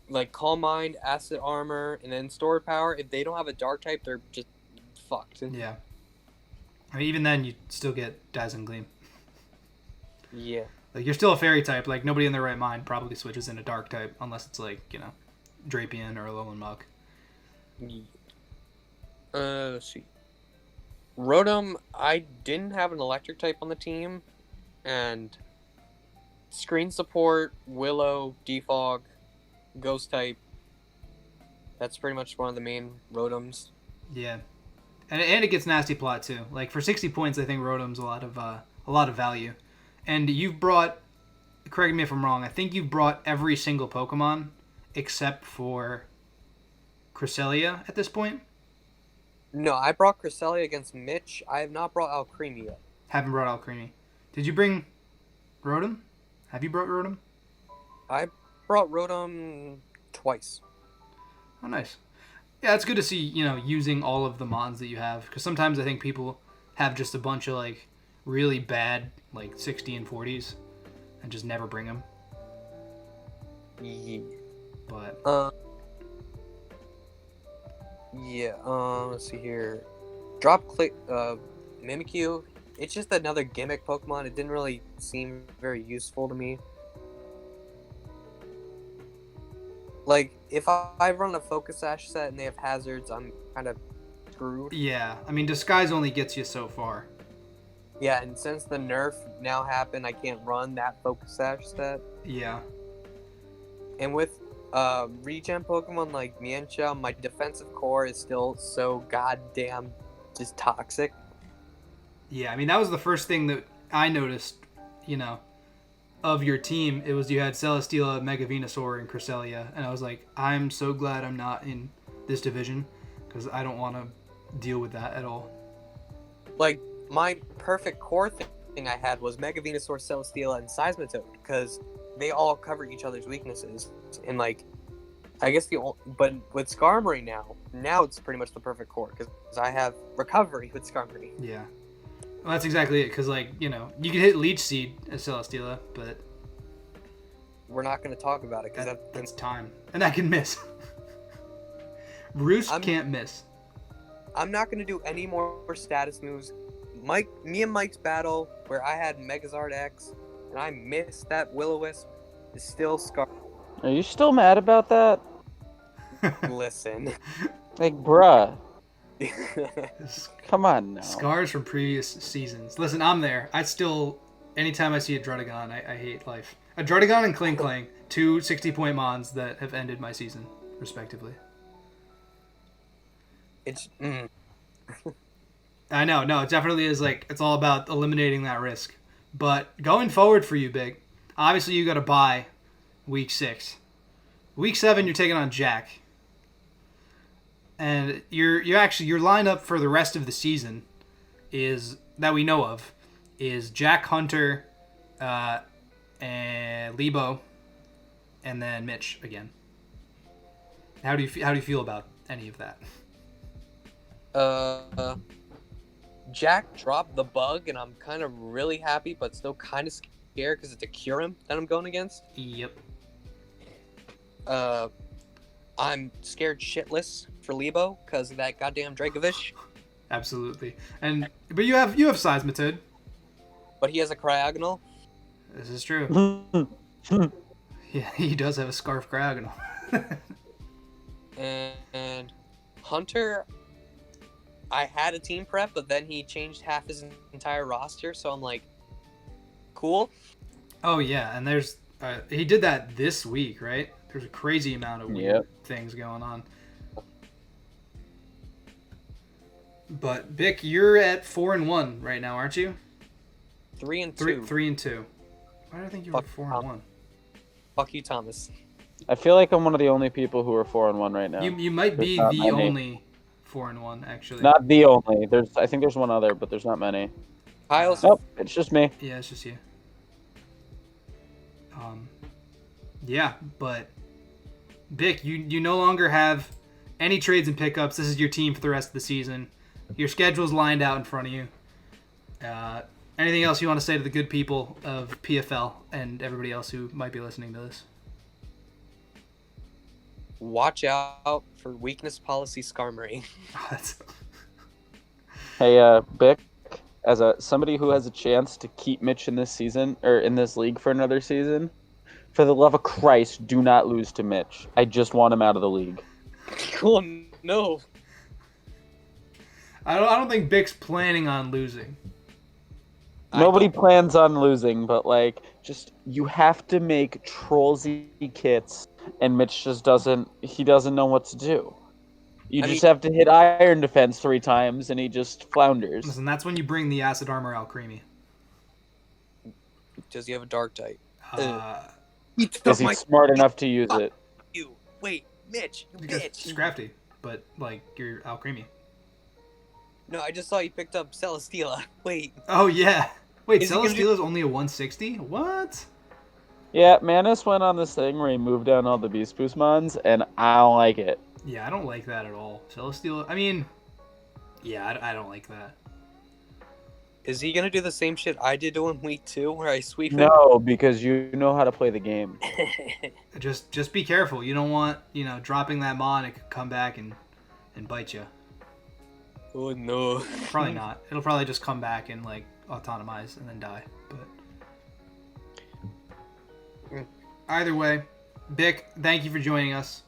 like Calm Mind, Acid Armor, and then Stored Power, if they don't have a Dark type, they're just fucked. Yeah. I mean, even then, you still get Dazzling Gleam. Yeah. Like, you're still a fairy type. Like, nobody in their right mind probably switches into dark type unless it's like, Drapion or Alolan Muk. Let's see. Rotom, I didn't have an electric type on the team, and screen support, Willow, Defog, Ghost type. That's pretty much one of the main Rotoms. Yeah. And it gets nasty plot too. Like for 60 points, I think Rotom's a lot of value. And you've brought, correct me if I'm wrong, I think you've brought every single Pokemon except for Cresselia at this point. No, I brought Cresselia against Mitch. I have not brought Alcremie yet. Haven't brought Alcremie. Did you bring Rotom? Have you brought Rotom? I brought Rotom twice. Oh, nice. Yeah, it's good to see, using all of the mons that you have. Because sometimes I think people have just a bunch of, like, really bad, like, 60 and 40s and just never bring them. Yeah. But, yeah, let's see here. Drop click, Mimikyu. It's just another gimmick Pokemon. It didn't really seem very useful to me. Like, if I run a Focus Sash set and they have hazards, I'm kind of screwed. yeah, I mean, Disguise only gets you so far. Yeah, and since the nerf now happened, I can't run that Focus Sash set. Yeah. And with regen Pokemon like Mienshao, my defensive core is still so goddamn just toxic. Yeah, I mean, that was the first thing that I noticed, of your team. It was you had Celesteela, Mega Venusaur, and Cresselia. And I was like, I'm so glad I'm not in this division because I don't want to deal with that at all. Like, my perfect core thing I had was Mega Venusaur, Celesteela, and Seismitoad because they all cover each other's weaknesses. And, like, I guess but with Skarmory now it's pretty much the perfect core because I have Recovery with Skarmory. Yeah. Well, that's exactly it, because, you can hit Leech Seed as Celesteela, but... We're not going to talk about it, because that's time. And that can miss. Roost can't miss. I'm not going to do any more status moves. Me and Mike's battle, where I had Megazord X, and I missed that Will-O-Wisp, is still Scar. Are you still mad about that? Listen. Like, bruh. Come on now. Scars from previous seasons. Listen, I'm there. Anytime I see a Drudagon, I hate life. A Drudagon and Kling Kling, two 60-point mons that have ended my season, respectively. I know, no, it definitely is it's all about eliminating that risk. But going forward for you, Big, obviously you got to buy week 6. Week 7, you're taking on Jack. And your lineup for the rest of the season is that we know of is Jack, Hunter, and Lebo, and then Mitch again. How do you feel about any of that? Jack dropped the bug, and I'm kind of really happy, but still kind of scared because it's a Kyurem that I'm going against. Yep. I'm scared shitless for Lebo because of that goddamn Dracovish. Absolutely. But you have Seismitoad. But he has a Cryogonal. This is true. Yeah, he does have a Scarf Cryogonal. And Hunter, I had a team prep, but then he changed half his entire roster, so I'm like, cool. Oh yeah, and there's he did that this week, right? There's a crazy amount of weird things going on. But Bick, you're at 4-1 right now, aren't you? 3-2. 3-2. Why do I think you were 4-1? Fuck you, Thomas. I feel like I'm one of the only people who are 4-1 right now. You might be the only 4-1 actually. Not the only. I think there's one other, but there's not many. Kyle's. Nope, it's just me. Yeah, it's just you. Yeah, but Vic, you no longer have any trades and pickups. This is your team for the rest of the season. Your schedule's lined out in front of you. Anything else you want to say to the good people of PFL and everybody else who might be listening to this? Watch out for weakness policy skarmory. Hey, Bick, as somebody who has a chance to keep Mitch in this season or in this league for another season, for the love of Christ, do not lose to Mitch. I just want him out of the league. Oh no! I don't think Vic's planning on losing. Nobody plans on losing, but like, just you have to make trollsy kits, and Mitch just doesn't. He doesn't know what to do. You just have to hit iron defense 3 times, and he just flounders. Listen, that's when you bring the acid armor out creamy. Does he have a dark type? Is he smart enough to use it? You wait, Mitch, you because bitch. It's crafty, but like you're out creamy. No, I just saw you picked up Celesteela. Wait. Oh yeah. Wait, Celesteela is only a 160? What? Yeah, Manus went on this thing where he moved down all the Beast Boost mons, and I don't like it. Yeah, I don't like that at all. Celesteela, I mean, yeah, I don't like that. Is he gonna do the same shit I did to him week 2, where I sweep him? No, because you know how to play the game. Just be careful. You don't want, dropping that mon, it could come back and bite you. Oh no. Probably not. It'll probably just come back and like autonomize and then die. But either way, Bick, thank you for joining us.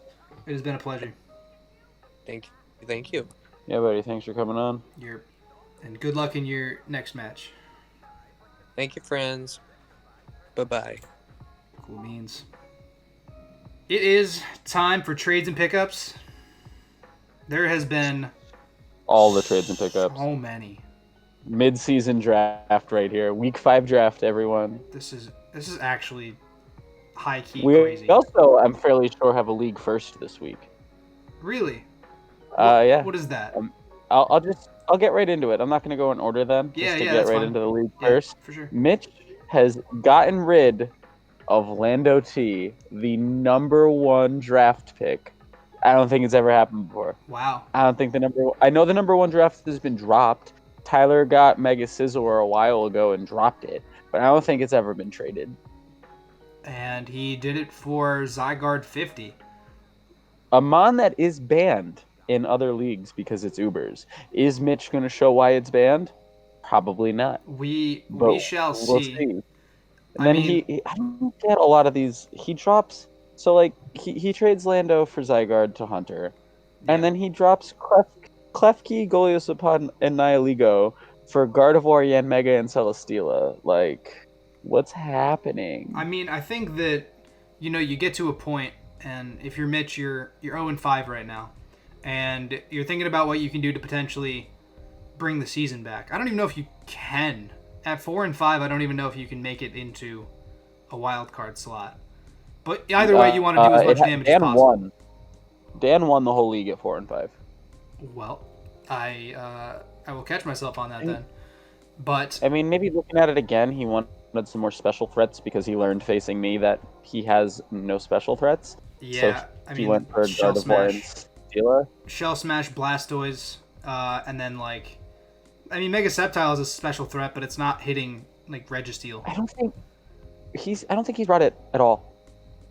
It has been a pleasure. Thank you. Yeah, buddy. Thanks for coming on. And good luck in your next match. Thank you, friends. Bye-bye. Cool beans. It is time for trades and pickups. There has been all the trades and pickups. So many. Mid-season draft right here. Week 5 draft, everyone. This is actually high-key crazy. We also, I'm fairly sure, have a league first this week. Really? Yeah. What is that? I'll get right into it. I'm not going to go in order then. Yeah, just to yeah, get right fine. into the league first. For sure. Mitch has gotten rid of Lando T, the number 1 draft pick. I don't think it's ever happened before. Wow. I don't think I know the number 1 draft has been dropped. Tyler got Mega Sizzler a while ago and dropped it, but I don't think it's ever been traded. And he did it for Zygarde 50. A mon that is banned in other leagues because it's Ubers. Is Mitch going to show why it's banned? Probably not. We shall see. We'll see. And then I don't get a lot of these. He drops. So like he trades Lando for Zygarde to Hunter, and then he drops Klefki, Goliathsapod, and Nihiligo for Gardevoir, Yanmega, and Celesteela. Like, what's happening? I mean, I think that you get to a point, and if you're Mitch, you're 0-5 right now, and you're thinking about what you can do to potentially bring the season back. I don't even know if you can. At 4-5, I don't even know if you can make it into a wild card slot. But either way, you want to do as much damage as possible. Dan won the whole league at 4-5. Well, I will catch myself on that then. But I mean, maybe looking at it again, he wanted some more special threats because he learned facing me that he has no special threats. Yeah, so he went for Gardevoir and Steela. Shell Smash, Blastoise, and then Mega Sceptile is a special threat, but it's not hitting like Registeel. I don't think he's brought it at all.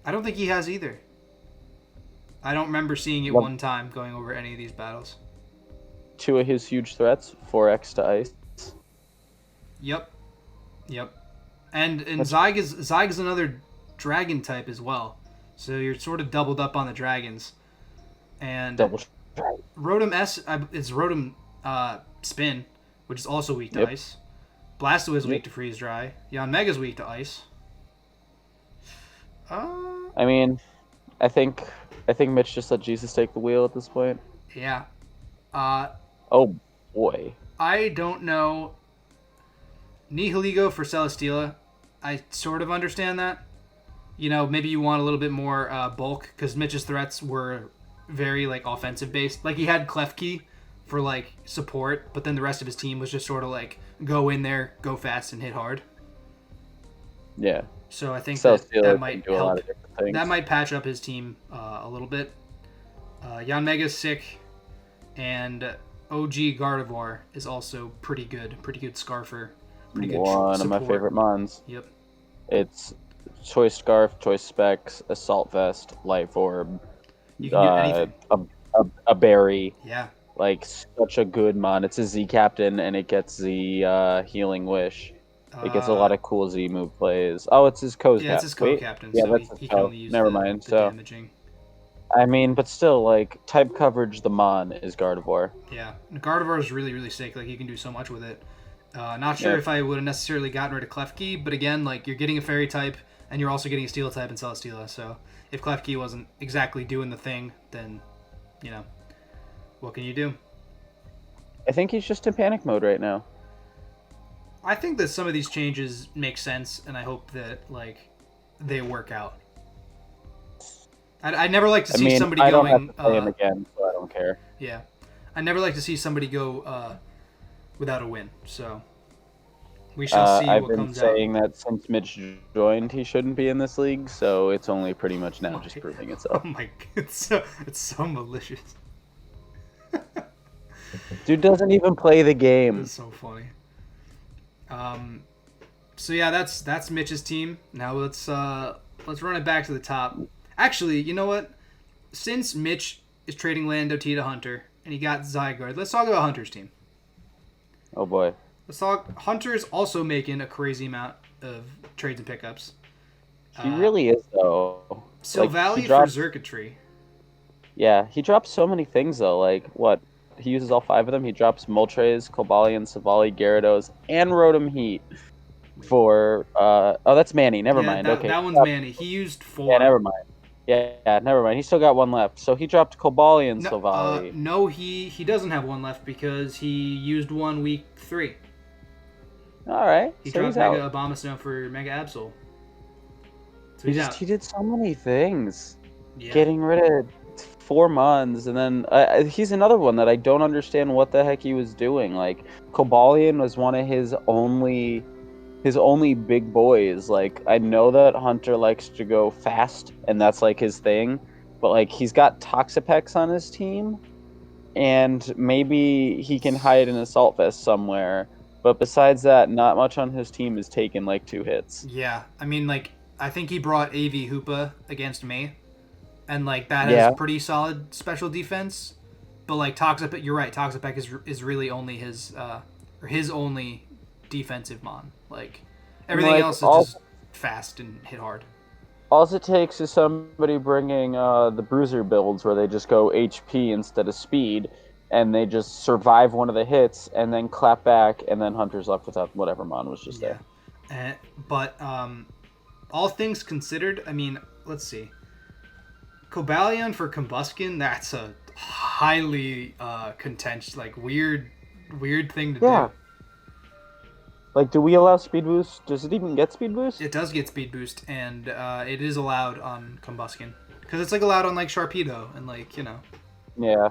I don't think he has either. I don't remember seeing it one time going over any of these battles. 2 of his huge threats, 4x to Ice. Yep. And Zyg is another dragon type as well. So you're sort of doubled up on the dragons. And Rotom is Rotom Spin, which is also weak to ice. Blastoise is weak to freeze dry. Yanmega's weak to ice. I mean, I think Mitch just let Jesus take the wheel at this point. Yeah. Oh boy. I don't know. Nihiligo for Celesteela. I sort of understand that. Maybe you want a little bit more bulk because Mitch's threats were very offensive based. Like he had Klefki for support, but then the rest of his team was just sort of go in there, go fast, and hit hard. Yeah. So I think that Celesteela might can do a lot help. of different things. That might patch up his team a little bit. Yanmega's sick, and OG Gardevoir is also pretty good. Pretty good Scarfer. Pretty good One of my support. favorite mons. Yep. It's Choice Scarf, Choice Specs, Assault Vest, Life Orb, You can do anything. a berry. Yeah. Like, such a good mon. It's a Z Captain, and it gets the Healing Wish. It gets a lot of cool Z move plays. Oh, it's his Co's Yeah, it's cap. his Wait, co-captain, yeah, so that's his he can Co. only use Never the, mind. the So, damaging. I mean, but still, like, type coverage, the mon is Gardevoir. Yeah, Gardevoir is really, really sick. Like, you can do so much with it. Not sure Yep. if I would have necessarily gotten rid of Klefki, but again, like, you're getting a fairy type, and you're also getting a steel type in Celesteela, so if Klefki wasn't exactly doing the thing, then, what can you do? I think he's just in panic mode right now. I think that some of these changes make sense, and I hope that, like, they work out. I never like to see somebody I don't going. have to play him again, so I don't care. Yeah, I never like to see somebody go without a win. So we shall see I've what been comes saying out. that since Mitch joined, he shouldn't be in this league, so it's only pretty much now Oh just my- proving Oh itself. my! It's so malicious. Dude doesn't even play the game. It's so funny. So yeah, that's Mitch's team. Now let's run it back to the top. Actually, you know what? Since Mitch is trading Lando T to Hunter and he got Zygarde, let's talk about Hunter's team. Oh boy. Let's talk. Hunter's also making a crazy amount of trades and pickups. He really is, though. Silvally he drops, for Xurkitree. Yeah, he drops so many things, though. Like, what? He uses all 5 of them. He drops Moltres, Cobalion, Savali, Gyarados, and Rotom Heat for... oh, that's Manny. Never mind. Okay. That one's Manny. He used 4. Yeah, never mind. Yeah, never mind. He still got 1 left. So he dropped Cobalion, Savali. No, he doesn't have 1 left because he used 1 week 3. All right. He so dropped he's Mega out. Abomasnow for Mega Absol. So He did so many things. Yeah. Getting rid of 4 Mons, and then he's another one that I don't understand what the heck he was doing. Like, Cobalion was one of his only big boys. Like, I know that Hunter likes to go fast, and that's like his thing, but like he's got Toxapex on his team, and maybe he can hide an Assault Vest somewhere. But besides that, not much on his team is taking like 2 hits. Yeah, I mean, like, I think he brought AV Hoopa against me, and like that has pretty solid special defense. But like Toxapex, you're right. Toxapex is really only his only defensive mon. Like everything else is just fast and hit hard. All it takes is somebody bringing the bruiser builds where they just go HP instead of speed, and they just survive one of the hits and then clap back, and then Hunter's left without whatever mon was just there. But all things considered, I mean, let's see. Cobalion for Combuskin, that's a highly contentious, like weird thing to do. Like, do we allow speed boost? Does it even get speed boost? It does get speed boost, and it is allowed on Combuskin. Because it's like allowed on like Sharpedo and like, Yeah.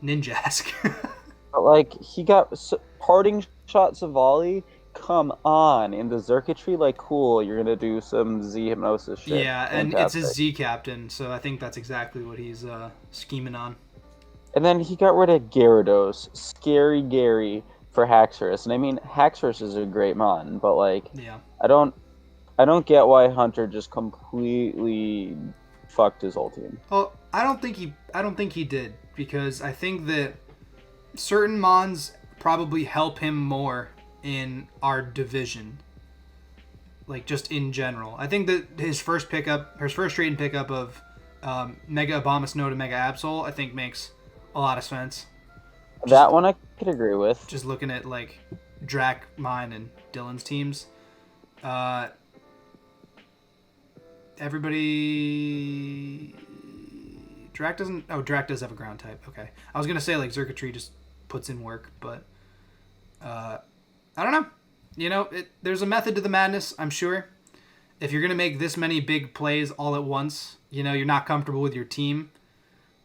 Ninjask. But like, he got parting shots of volley. Come on, in the Xurkitree, like, cool, you're gonna do some Z hypnosis shit. Yeah, and Fantastic. it's his Z captain, so I think that's exactly what he's scheming on. And then he got rid of Gyarados, Scary Gary, for Haxorus. And I mean, Haxorus is a great mon, but like, Yeah. I don't get why Hunter just completely fucked his whole team. Well, I don't think he did, because I think that certain mons probably help him more in our division. Like, just in general. I think that his first trade and pickup of Mega Abomasnow to Mega Absol, I think makes a lot of sense. That one I could agree with. Just looking at, like, Drac, mine, and Dylan's teams. Everybody... Drac doesn't... Oh, Drac does have a ground type. Okay. I was going to say, like, Xurkitree just puts in work, but... I don't know. There's a method to the madness, I'm sure. If you're going to make this many big plays all at once, you're not comfortable with your team,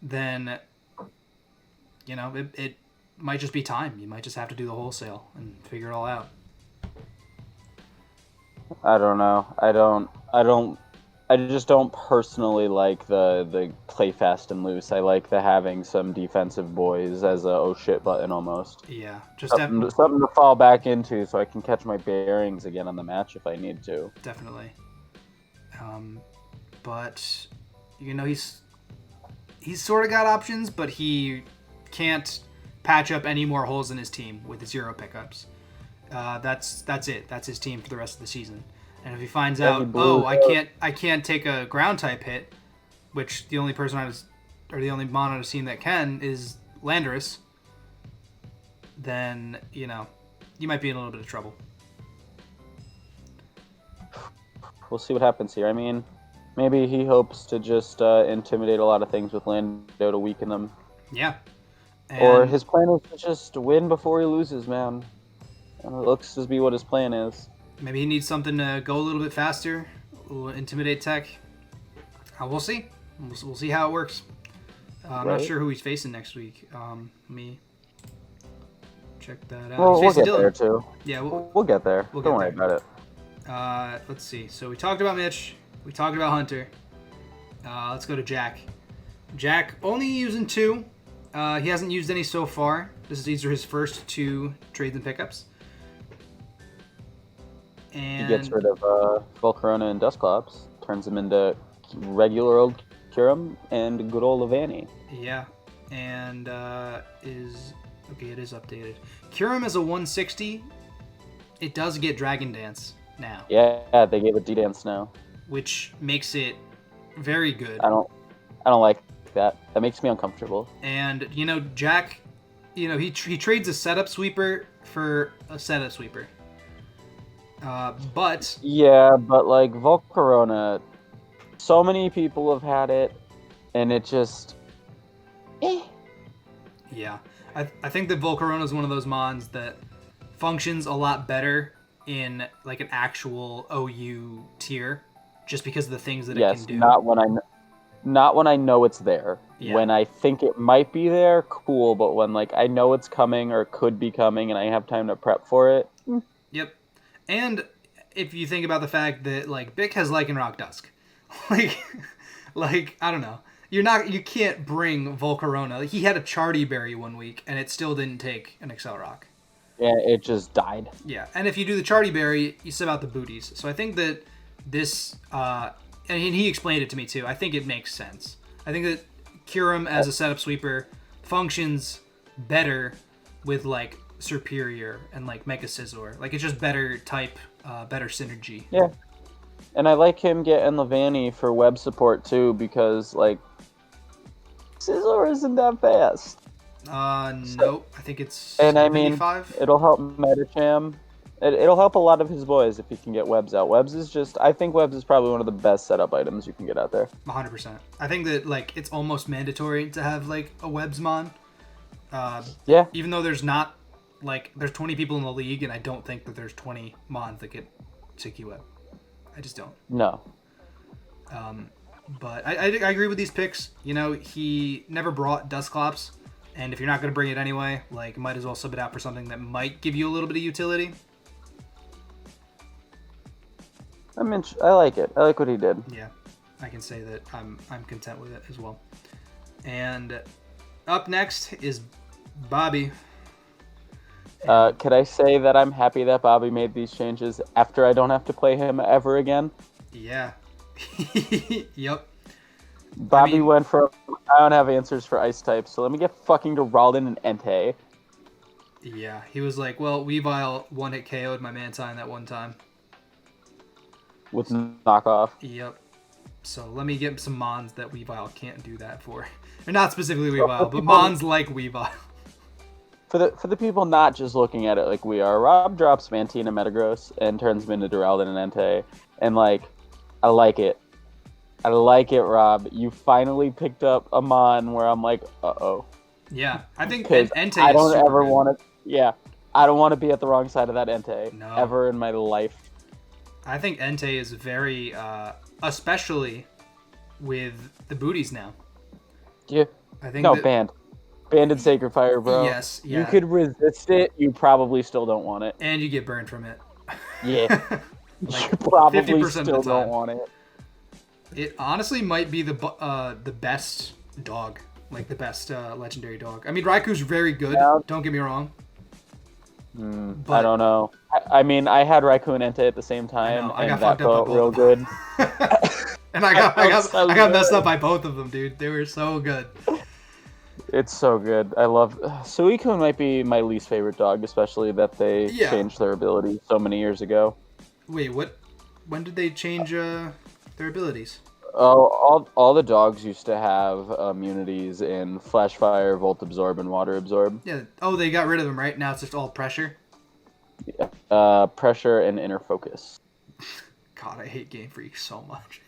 then, it might just be time. You might just have to do the wholesale and figure it all out. I don't know. I just don't personally like the play fast and loose. I like the having some defensive boys as a oh shit button almost. Yeah, Something to fall back into so I can catch my bearings again on the match if I need to. definitely. But he's sort of got options, but he can't patch up any more holes in his team with 0 pickups. That's it. That's his team for the rest of the season. And if he finds out, I can't take a ground type hit, which the only person the only mon on his team that can is Landorus, then you might be in a little bit of trouble. We'll see what happens here. I mean, maybe he hopes to just intimidate a lot of things with Lando to weaken them. Yeah. Or his plan is to just win before he loses, man. And it looks to be what his plan is. Maybe he needs something to go a little bit faster, a little intimidate tech. We'll see. We'll see how it works. I'm not sure who he's facing next week. Let me check that out. Well, we'll get there too. Yeah, we'll get there. Don't worry about it. Let's see. So we talked about Mitch. We talked about Hunter. Let's go to Jack. Jack only using 2. He hasn't used any so far. These are his first 2 trades and pickups. And he gets rid of Volcarona and Dusclops, turns them into regular old Kurum and good old Levani. Yeah, and it is updated. Kurum is a 160. It does get Dragon Dance now. Yeah, they gave it D-Dance now, which makes it very good. I don't like that. That makes me uncomfortable. And Jack, he trades a setup sweeper for a setup sweeper. But like Volcarona, so many people have had it, and it just Yeah, I think that Volcarona is one of those mons that functions a lot better in like an actual OU tier, just because of the things that it can do. Not when I know it's there. Yeah. When I think it might be there, cool. But when like I know it's coming or could be coming, and I have time to prep for it. Yep. And if you think about the fact that like Bick has Lycanroc Dusk, like I don't know, you can't bring Volcarona. He had a Chardy Berry one week, and it still didn't take an Accelerock. Yeah, it just died. Yeah, and if you do the Chardy Berry, you sub out the booties. So I think that this, and he explained it to me too. I think it makes sense. I think that Kurum as a setup sweeper functions better with like Superior and like Mega Scizor. Like it's just better type, better synergy. Yeah, and I like him getting Levani for web support too, because like Scizor isn't that fast. Nope. I think it's. And I mean, 85. It'll help Metacham. It'll help a lot of his boys if he can get Webs out. I think Webs is probably one of the best setup items you can get out there. 100%. I think that like it's almost mandatory to have like a Webs mon. Yeah. Even though there's not like there's 20 people in the league, and I don't think that there's 20 mons that get Sticky Web. I just don't. No. But I agree with these picks. He never brought Dusclops, and if you're not going to bring it anyway, like might as well sub it out for something that might give you a little bit of utility. I like it. I like what he did. Yeah, I can say that I'm content with it as well. And up next is Bobby. Could I say that I'm happy that Bobby made these changes after I don't have to play him ever again? Yeah. Yep. Bobby went from, I don't have answers for ice types, so let me get fucking Geraldine and Entei. Yeah, he was like, well, Weavile one-hit KO'd my Mantine that one time. With knockoff. Yep. So let me get some mons that Weavile can't do that for. Or not specifically Weavile, but mons like Weavile. For the people not just looking at it like we are, Rob drops Mantina Metagross and turns him into Geraldine and Entei. And like, I like it. I like it, Rob. You finally picked up a mon where I'm like, uh-oh. Yeah, I think Entei I don't is ever good. want to. Yeah, I don't want to be at the wrong side of that Entei ever in my life. I think Entei is very, especially with the booties now. Yeah. I think banned and Sacred Fire, bro. Yes. Yeah. You could resist it. You probably still don't want it. And you get burned from it. Yeah. Like You probably 50% of still the time. don't want it. It honestly might be the best dog, like the best legendary dog. I mean, Raiku's very good. Yeah. Don't get me wrong. I But don't know. I mean, I had Raikou and Entei at the same I time, know I got and that fucked up by felt both real of them. good. And I got so messed good. up by both of them, dude. They were so good. It's so good. I love Suicune might be my least favorite dog, especially that they Yeah. changed their ability so many years ago. Wait, what? When did they change their abilities? Oh, all the dogs used to have immunities in Flash Fire, Volt Absorb, and Water Absorb. Yeah. Oh, they got rid of them, right? Now it's just all pressure. Pressure and Inner Focus. God, I hate Game Freak so much.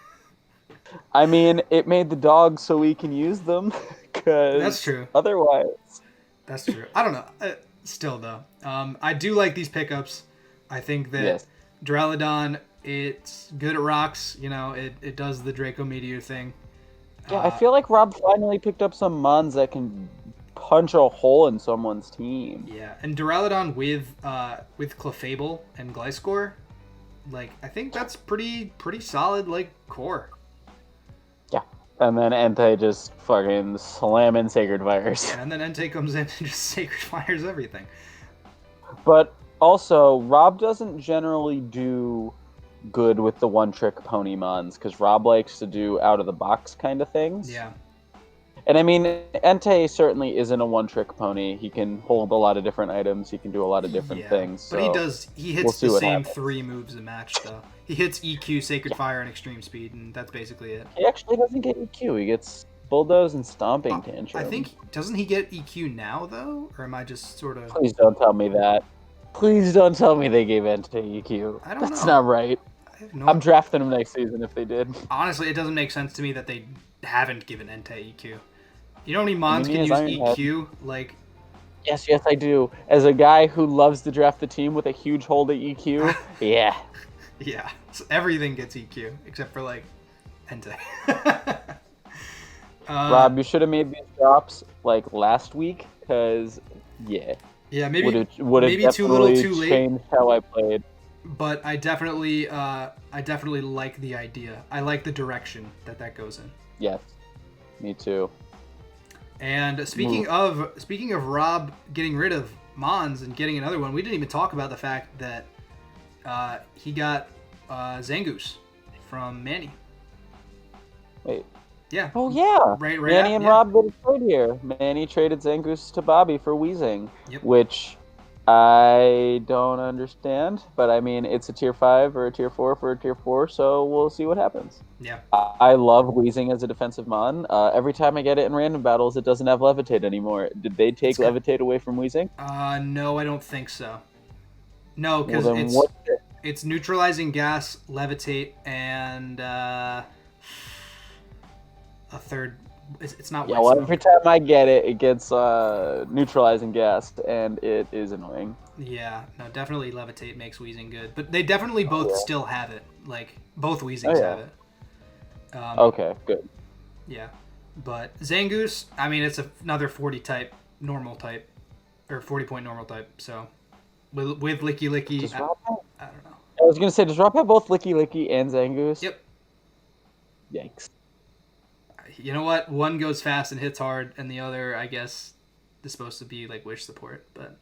I mean, it made the dogs so we can use them, because That's true. otherwise... That's true. I don't know. Still though, I do like these pickups. I think that Yes. Duraludon, it's good at rocks. You know, it does the Draco Meteor thing. Yeah, I feel like Rob finally picked up some mons that can punch a hole in someone's team. Yeah, and Duraludon with Clefable and Gliscor, like I think that's pretty solid like core. Yeah. And then Entei just fucking slamming Sacred Fires. And then Entei comes in and just Sacred Fires everything. But also, Rob doesn't generally do good with the one-trick pony mons, because Rob likes to do out-of-the-box kind of things. Yeah. And I mean, Entei certainly isn't a one-trick pony. He can hold a lot of different items. He can do a lot of different things. But he hits we'll see the what same happens. 3 moves a match though. He hits EQ, Sacred Fire, and Extreme Speed, and that's basically it. He actually doesn't get EQ. He gets Bulldoze and Stomping Tantrum. I think, doesn't he get EQ now though? Or am I just sort of... Please don't tell me that. Please don't tell me they gave Entei EQ. I don't That's know. not right. I have no I'm drafting him next season if they did. Honestly, it doesn't make sense to me that they haven't given Entei EQ. You know how many mons He can has use Iron Head. EQ? Like, Yes, I do. As a guy who loves to draft the team with a huge hold of EQ, yeah. yeah, so everything gets EQ except for like Entei. Rob, you should have made these drops like last week, because yeah, yeah, maybe would have maybe definitely too little, too late. changed how I played. But I definitely like the idea. I like the direction that goes in. Yes, me too. And speaking of Rob getting rid of Mons and getting another one, we didn't even talk about the fact that he got Zangoose from Manny. Wait. Yeah. Oh yeah. Right. Manny and Rob did a trade here. Manny traded Zangoose to Bobby for Weezing, Yep. which I don't understand. But I mean, it's a tier 5 or a tier 4 for a tier 4, so we'll see what happens. Yeah. I love Weezing as a defensive mon. Every time I get it in random battles, it doesn't have Levitate anymore. Did they take Levitate away from Weezing? No, I don't think so. No, because Well, then what's it? it's neutralizing gas, levitate, and a third. It's not. Yeah, white well, smoke. every time I get it, it gets neutralizing gas, and it is annoying. Yeah, no, definitely levitate makes Weezing good, but they definitely both still have it. Like both Weezings have it. Okay, good. Yeah, but Zangoose, I mean, it's another 40 type, normal type, or 40 point normal type. So with Licky Licky, Does I Rob have- don't know. I was gonna say, does Rob have both Licky Licky and Zangoose? Yep. Yikes. You know what? One goes fast and hits hard, and the other, I guess, is supposed to be like wish support. But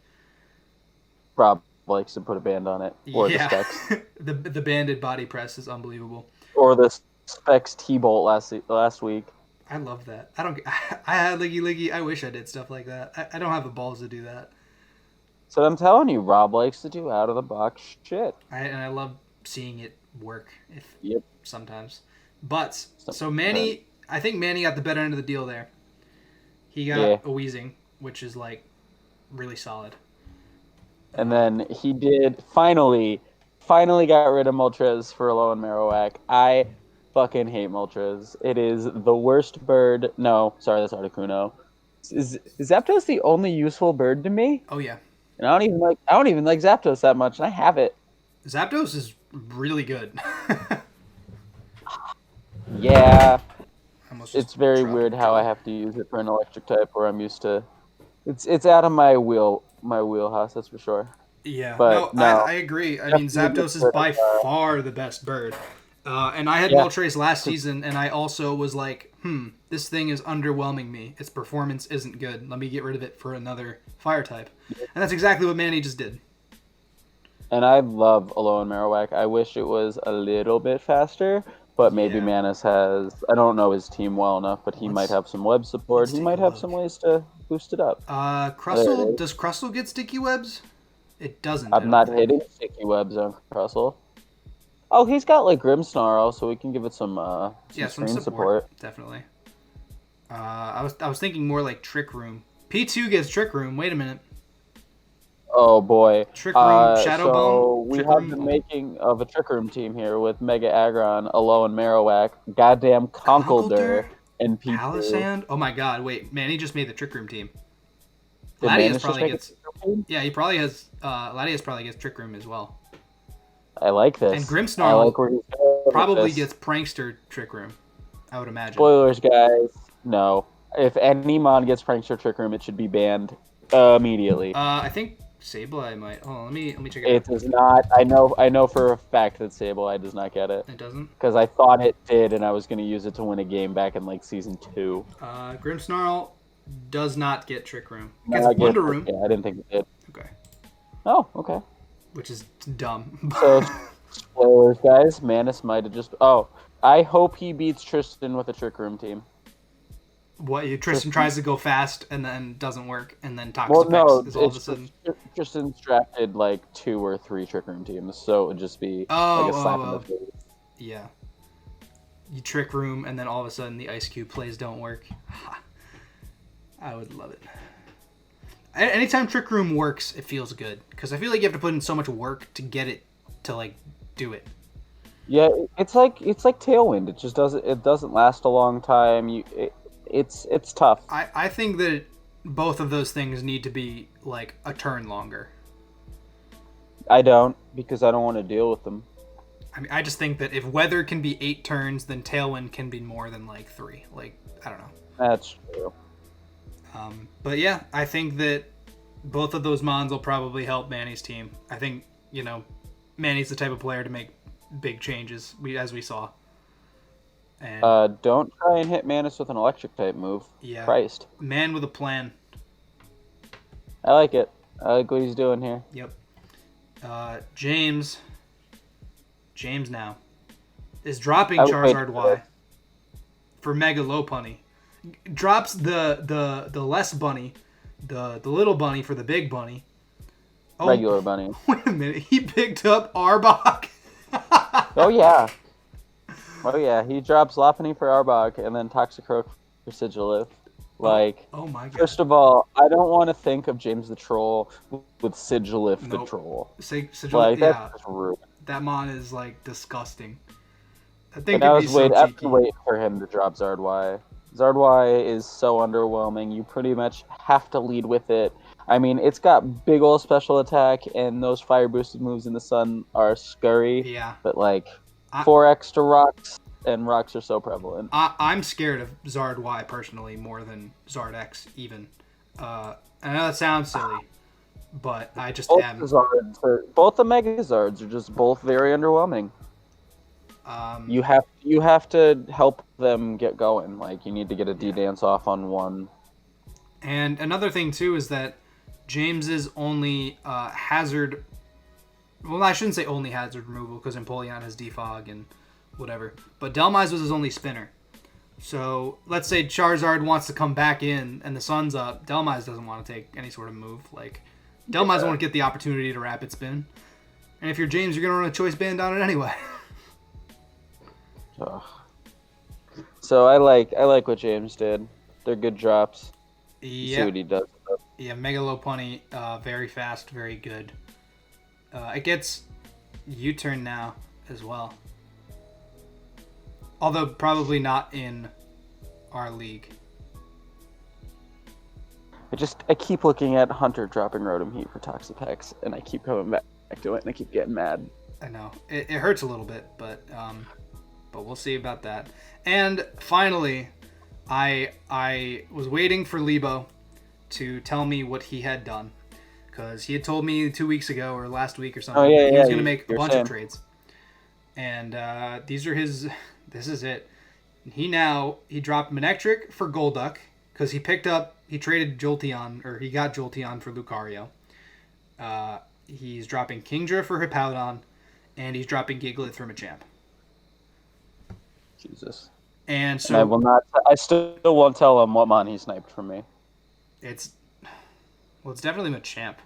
Rob likes to put a band on it, or the yeah, specs, the banded body press is unbelievable. or the specs T-bolt last week. I love that. I had Licky Licky. I wish I did stuff like that. I don't have the balls to do that. So I'm telling you, Rob likes to do out of the box shit. And I love seeing it work. Yep. Sometimes. But so Manny, I think Manny got the better end of the deal there. He got a Weezing, which is like really solid. And then he did finally got rid of Moltres for Alolan Marowak. I fucking hate Moltres. It is the worst bird. No, sorry, that's Articuno. Is Zapdos the only useful bird to me? Oh yeah. And I don't even like Zapdos that much, and I have it. Zapdos is really good. Yeah. It's very weird how I have to use it for an electric type where I'm used to. It's out of my wheelhouse, that's for sure. Yeah, But no, I agree. I mean, definitely Zapdos is good. by far the best bird. And I had Yeah. Moltres last season, and I also was like, this thing is underwhelming me. Its performance isn't good. Let me get rid of it for another fire type. And that's exactly what Manny just did. And I love Alolan Marowak. I wish it was a little bit faster, but maybe Yeah. Manus has. I don't know his team well enough, but he might have some web support. let's He take might a have look. some ways to boost it up. There it is. Does Crustle get sticky webs? It doesn't, I I'm don't not think. hitting sticky webs on Crustle. Oh, he's got like Grimmsnarl, so we can give it some Yeah, some screen support. Definitely. I was thinking more like Trick Room. P2 gets Trick Room. Wait a minute. Oh boy. Trick Room, Shadow Bone. So we Trick have Room. the making of a Trick Room team here with Mega Aggron, Alolan Marowak, goddamn Conkeldurr, and P2. Palisand. Oh my god, wait. Manny just made the Trick Room team. Did Latias Manus just probably make gets. a Trick Room team? Yeah, he probably has. Latias probably gets Trick Room as well. I like this. And I Grimmsnarl like where he's going with probably this. gets Prankster Trick Room. I would imagine. Spoilers, guys. No. If any mon gets Prankster Trick Room, it should be banned immediately. I think Sableye might. Oh, let me check it It out. does not. I know for a fact that Sableye does not get it. It doesn't. Because I thought it did, and I was going to use it to win a game back in like season 2. Grimmsnarl does not get Trick Room. It No, gets I get Wonder it. Room. Yeah, I didn't think it did. Okay. Oh, okay. Which is dumb. So, spoilers, guys. Manus might have just. Oh, I hope he beats Tristan with a Trick Room team. What? Tristan tries to go fast and then doesn't work, and then Well, Toxapex no, is all of a it's sudden. Tristan's drafted like 2 or 3 Trick Room teams, so it would just be Oh, like a slap in the face. Yeah. You Trick Room, and then all of a sudden the Ice Cube plays don't work. I would love it. Anytime Trick Room works, it feels good because I feel like you have to put in so much work to get it to like do it. Yeah, it's like Tailwind. It just doesn't last a long time. It's tough. I think that both of those things need to be like a turn longer. I don't, because I don't want to deal with them. I mean, I just think that if Weather can be 8 turns, then Tailwind can be more than like 3. Like, I don't know. That's true. But yeah, I think that both of those mons will probably help Manny's team. I think, Manny's the type of player to make big changes, as we saw. And Don't try and hit Manus with an electric type move. yeah, Christ. man with a plan. I like it. I like what he's doing here. Yep. James now is dropping Charizard Y for Mega Lopunny. Drops the less bunny, the little bunny for the big bunny. Oh, Regular bunny. Wait a minute, he picked up Arbok. Oh yeah. Oh yeah. He drops Lopunny for Arbok and then Toxicroak for Sigilif. Like, oh my god. First of all, I don't want to think of James the Troll with Sigilif the Nope. Troll. Sigil, Like, yeah, that's just rude. that mon is like disgusting. I And think I it'd was be so cheeky. waiting for him to drop Zardwy. Zardwy is so underwhelming. You pretty much have to lead with it. I mean, it's got big ol' special attack, and those fire boosted moves in the sun are scurry. Yeah. But like, 4 extra rocks, and rocks are so prevalent. I'm scared of Zard Y personally more than Zard X even. I know that sounds silly, but I just Both am. both the Megazards are just both very underwhelming. You have to help them get going. Like, you need to get a D-Dance off on one. And another thing too is that James's only hazard. Well, I shouldn't say only hazard removal because Empoleon has defog and whatever. But Delmise was his only spinner. So let's say Charizard wants to come back in and the sun's up. Delmise doesn't want to take any sort of move. Like, Delmise won't get the opportunity to rapid spin. And if you're James, you're gonna run a choice band on it anyway. Ugh. So I like what James did. They're good drops. See what he does. Yeah, Mega Lopunny, very fast, very good. It gets U-turn now as well. Although probably not in our league. I keep looking at Hunter dropping Rotom Heat for Toxapex, and I keep coming back to it, and I keep getting mad. I know. It hurts a little bit, but we'll see about that. And finally, I was waiting for Lebo to tell me what he had done. because he had told me 2 weeks ago or last week or something Oh yeah, that he yeah. was going to make a you're bunch saying. of trades. And these are his. This is it. He dropped Manectric for Golduck because he traded Jolteon, or he got Jolteon for Lucario. He's dropping Kingdra for Hippowdon, and he's dropping Gigalith for Machamp. Jesus. And And I so will not. I still won't tell him what mon he sniped from me. it's definitely Machamp.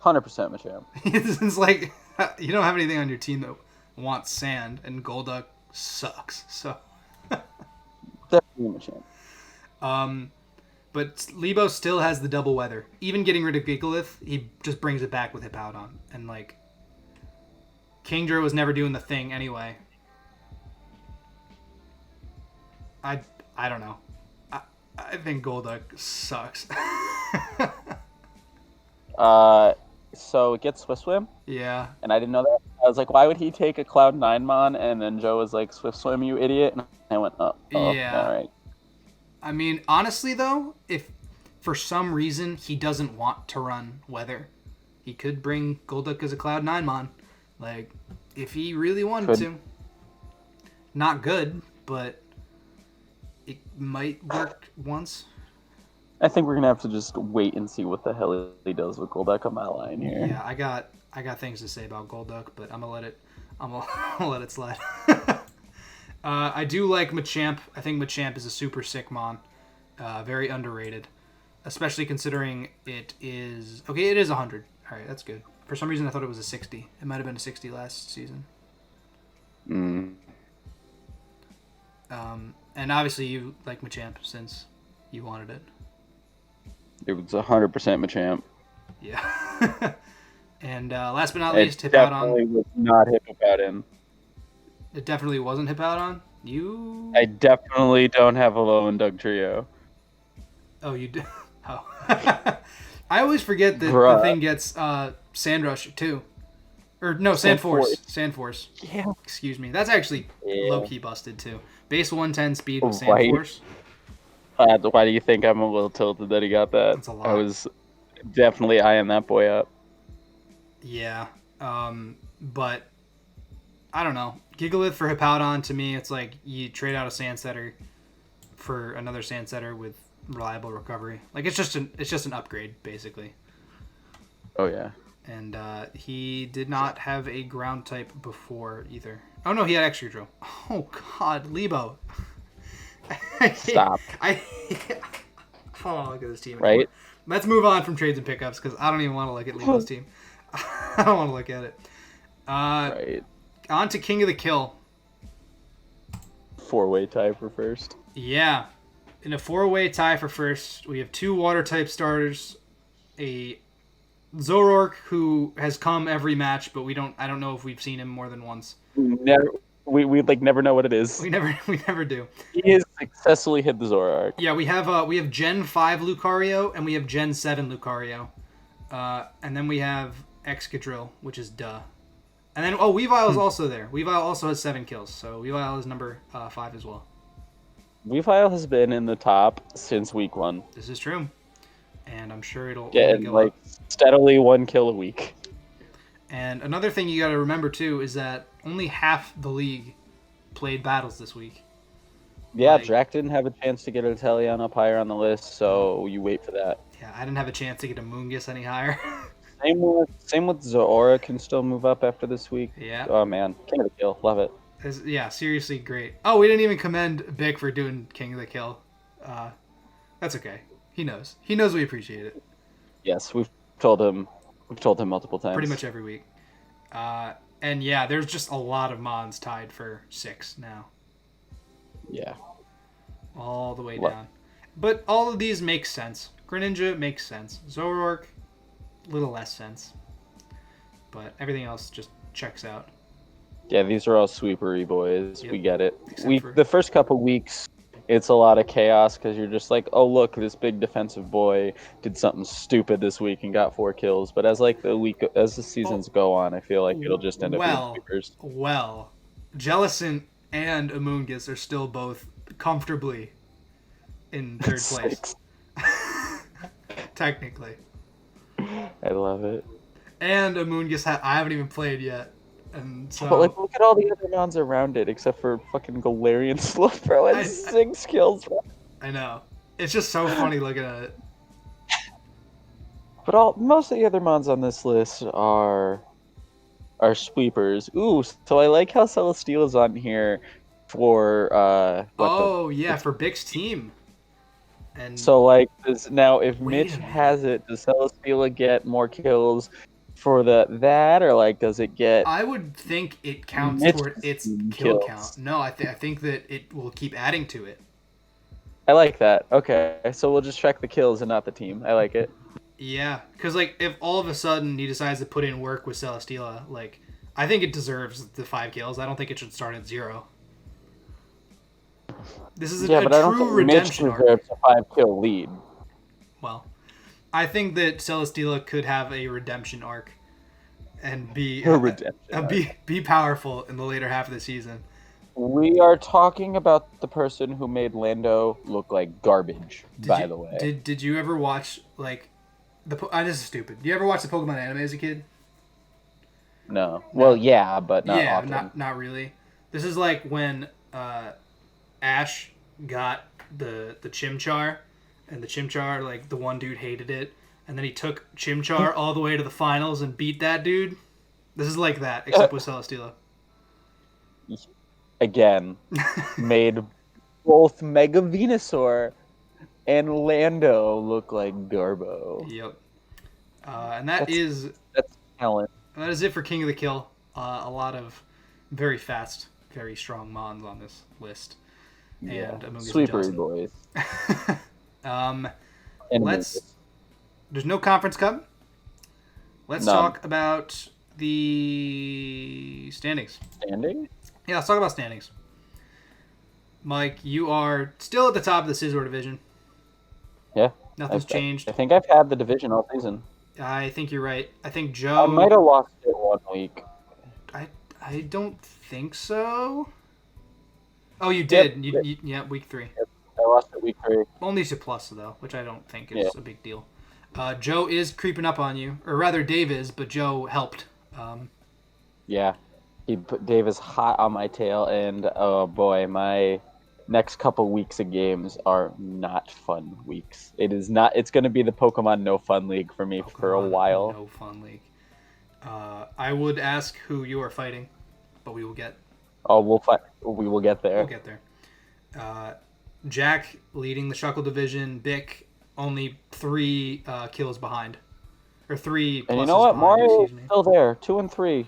100% Machamp. It's like you don't have anything on your team that wants sand, and Golduck sucks. So, Definitely Machamp. but Lebo still has the double weather. Even getting rid of Gigalith, he just brings it back with Hippowdon, and like Kingdra was never doing the thing anyway. I don't know. I think Golduck sucks. So it gets Swift Swim, Yeah. and I didn't know that. I was like, why would he take a Cloud 9 mon? And then Joe was like, Swift Swim, you idiot. And I went, oh Yeah. all right. I mean, honestly though, if for some reason he doesn't want to run weather, he could bring Golduck as a Cloud 9 mon. Like, if he really wanted to. Not good, but it might work once. I think we're gonna have to just wait and see what the hell he does with Golduck on my line here. Yeah, I got things to say about Golduck, but I'm gonna let it slide. I do like Machamp. I think Machamp is a super sick mon. Very underrated, especially considering it is 100. All right, that's good. For some reason, I thought it was a 60. It might have been a 60 last season. And obviously, you like Machamp since you wanted it. It was 100% Machamp. Yeah. And last but not It least, definitely Hippowdon. was not Hippowdon. It definitely wasn't Hippowdon. You. I definitely don't have a low and Doug trio. Oh, you do. Oh. I always forget that Bruh. the thing gets Sandrush too. Or no, Sandforce. Sandforce. Yeah. Excuse me. That's actually low key busted too. Base 110 speed with Right. Sandforce. Why do you think I'm a little tilted that he got that? That's a lot. I was definitely eyeing that boy up. Yeah. But I don't know. Gigalith for Hippowdon, to me, it's like you trade out a Sandsetter for another Sandsetter with reliable recovery. Like it's just an upgrade basically. Oh yeah. And he did not have a ground type before either. Oh no, he had Excadrill. Oh god, Lebo. Stop. I don't look at this team Right? anymore. Let's move on from trades and pickups because I don't even want to look at Lebo's team. I don't want to look at it. Right. On to King of the Kill. 4-way tie for first. Yeah. In a 4-way tie for first, we have 2 water type starters, a Zoroark who has come every match, but I don't know if we've seen him more than once. We like never know what it is. We never do. He has successfully hit the Zoroark. Yeah, we have Gen 5 Lucario and we have Gen 7 Lucario. And then we have Excadrill, which is duh. And then Weavile is also there. Weavile also has 7 kills, so Weavile is number 5 as well. Weavile has been in the top since week 1. This is true. And I'm sure it'll only Getting go like up. steadily 1 kill a week. And another thing you got to remember too is that only half the league played battles this week. Yeah, Like- Drac didn't have a chance to get Inteleon up higher on the list, so you wait for that. Yeah, I didn't have a chance to get a Moongus any higher. Same with Zora can still move up after this week. Yeah. Oh man, King of the Kill, love it. Yeah, seriously great. Oh, we didn't even commend Bick for doing King of the Kill. That's okay. He knows. He knows we appreciate it. Yes, we've told him multiple times. Pretty much every week. And yeah, there's just a lot of mons tied for 6 now. Yeah. All the way What? down. But all of these make sense. Greninja makes sense. Zoroark, little less sense. But everything else just checks out. Yeah, these are all sweepery boys. Yep. We get it. Except for- The first couple weeks, it's a lot of chaos because you're just like, oh look, this big defensive boy did something stupid this week and got 4 kills. But as the seasons go on, I feel like it'll just end up being sweepers. Well, Jellicent and Amoonguss are still both comfortably in third place. Six. Technically. I love it. And Amoongus I haven't even played yet. And so But like, look at all the other mons around it, except for fucking Galarian Slowbro I- has 6 kills. I know. It's just so funny looking at it. But most of the other mons on this list are sweepers. Ooh, so I like how Celesteal is on here for Oh, yeah, for Bix team. And So like now if Wait Mitch a minute. has it, does Celesteela get more kills for that, or like does it get I would think it counts Mitch's toward its team kill kills? count. No, I think that it will keep adding to it. I like that. Okay, so we'll just check the kills and not the team. I like it. Yeah, because like if all of a sudden he decides to put in work with Celesteela, like I think it deserves the 5 kills. I don't think it should start at 0. This is a But I don't true think Mitch redemption arc. deserves a 5-kill lead. Well, I think that Celesteela could have a redemption arc and be A redemption arc. be powerful in the later half of the season. We are talking about the person who made Lando look like garbage. By the way, did you ever watch like this is stupid. Do you ever watch the Pokemon anime as a kid? no. Well, yeah, but not Yeah, often. not really. This is like when Ash got the Chimchar, and the Chimchar, like the one dude hated it, and then he took Chimchar all the way to the finals and beat that dude. This is like that, except with Celesteela. Again, made both Mega Venusaur and Lando look like Garbo. Yep. And that's talent. that is it for King of the Kill. A lot of very fast, very strong mons on this list. Yeah. And Sweepery boys. And Enemies. there's no Conference Cup. Let's None. talk about the standings. Standing? Yeah, let's talk about standings. Mike, you are still at the top of the Scizor division. Yeah. Nothing's changed. I think I've had the division all season. I think you're right. I think Joe... I might have lost it 1 week. I don't think so. Oh, you did. Yep. Yeah, week 3. Yep. I lost it week 3. Only to plus, though, which I don't think is a big deal. Joe is creeping up on you. Or rather, Dave is, but Joe helped. Yeah. Dave is hot on my tail, and oh boy, my next couple weeks of games are not fun weeks. It's going to be the Pokemon No Fun League for me for a while. No Fun League. I would ask who you are fighting, but we will get... Oh, we will get there. We'll get there. Jack leading the Shuckle division. Bick only 3 kills behind. Or 3 pluses And you know what? behind, Mario's excuse me. still there. 2 and 3.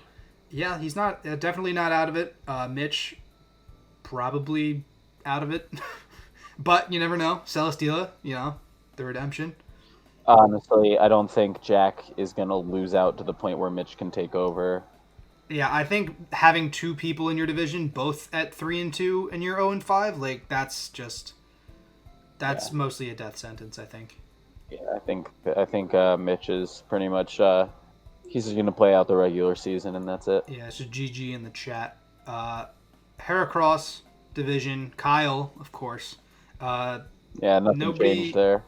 Yeah, he's not definitely not out of it. Mitch probably out of it. But you never know. Celesteela, the redemption. Honestly, I don't think Jack is going to lose out to the point where Mitch can take over. Yeah, I think having 2 people in your division, both at 3 and 2, and you're 0 and 5, like that's mostly a death sentence. I think. Yeah, I think Mitch is pretty much he's just gonna play out the regular season and that's it. Yeah, it's just GG in the chat. Heracross division, Kyle, of course. Yeah, nothing changed there.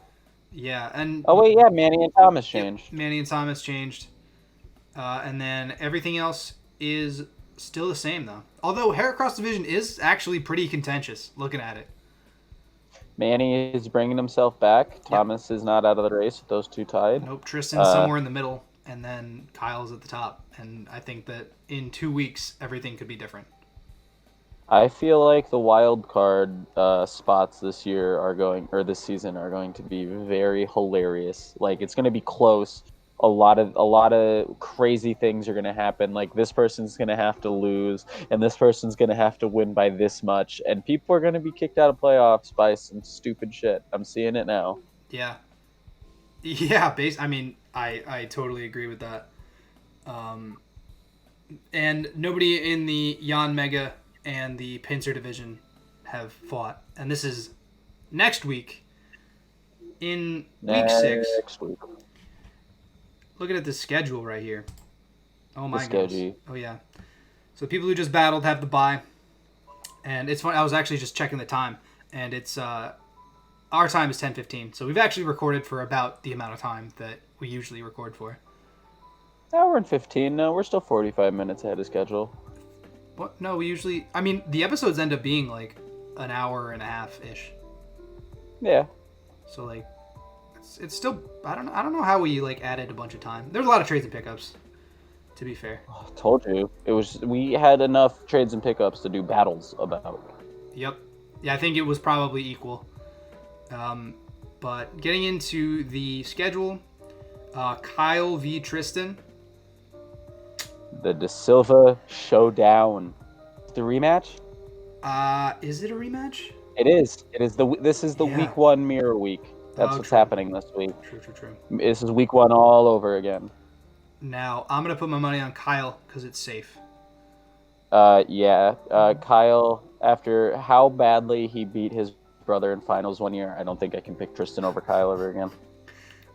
Yeah, and oh wait, yeah, Manny and Thomas changed. Yep, Manny and Thomas changed, and then everything else is still the same though. Although Heracross division is actually pretty contentious. Looking at it. Manny is bringing himself back. Thomas is not out of the race with those 2 tied. Nope, Tristan's somewhere in the middle, and then Kyle's at the top. And I think that in 2 weeks, everything could be different. I feel like the wild card spots this season are going to be very hilarious. Like it's going to be close. A lot of crazy things are going to happen. Like this person's going to have to lose, and this person's going to have to win by this much, and people are going to be kicked out of playoffs by some stupid shit. I'm seeing it now. Yeah. I totally agree with that. And nobody in the Yan Mega and the Pinsir division have fought, and this is next week. In week 6. Next week. Looking at the schedule right here. Oh my goodness. goodness. Oh yeah. So the people who just battled have the bye. And it's fun. I was actually just checking the time, and it's our time is 10:15. So we've actually recorded for about the amount of time that we usually record for. Hour and 15. No, we're still 45 minutes ahead of schedule. What? No, we usually. I mean, the episodes end up being like an hour and a half ish. Yeah. So like, it's still. I don't know how we like added a bunch of time. There's a lot of trades and pickups. To be fair. Told you. We had enough trades and pickups to do battles about. Yep. Yeah, I think it was probably equal. But getting into the schedule, Kyle v Tristan. The De Silva showdown. The rematch? Is it a rematch? It is. This is the Yeah. week 1 mirror week. That's what's true. happening this week. True. This is week 1 all over again. Now, I'm going to put my money on Kyle because it's safe. Yeah. Kyle, after how badly he beat his brother in finals one year, I don't think I can pick Tristan over Kyle ever again.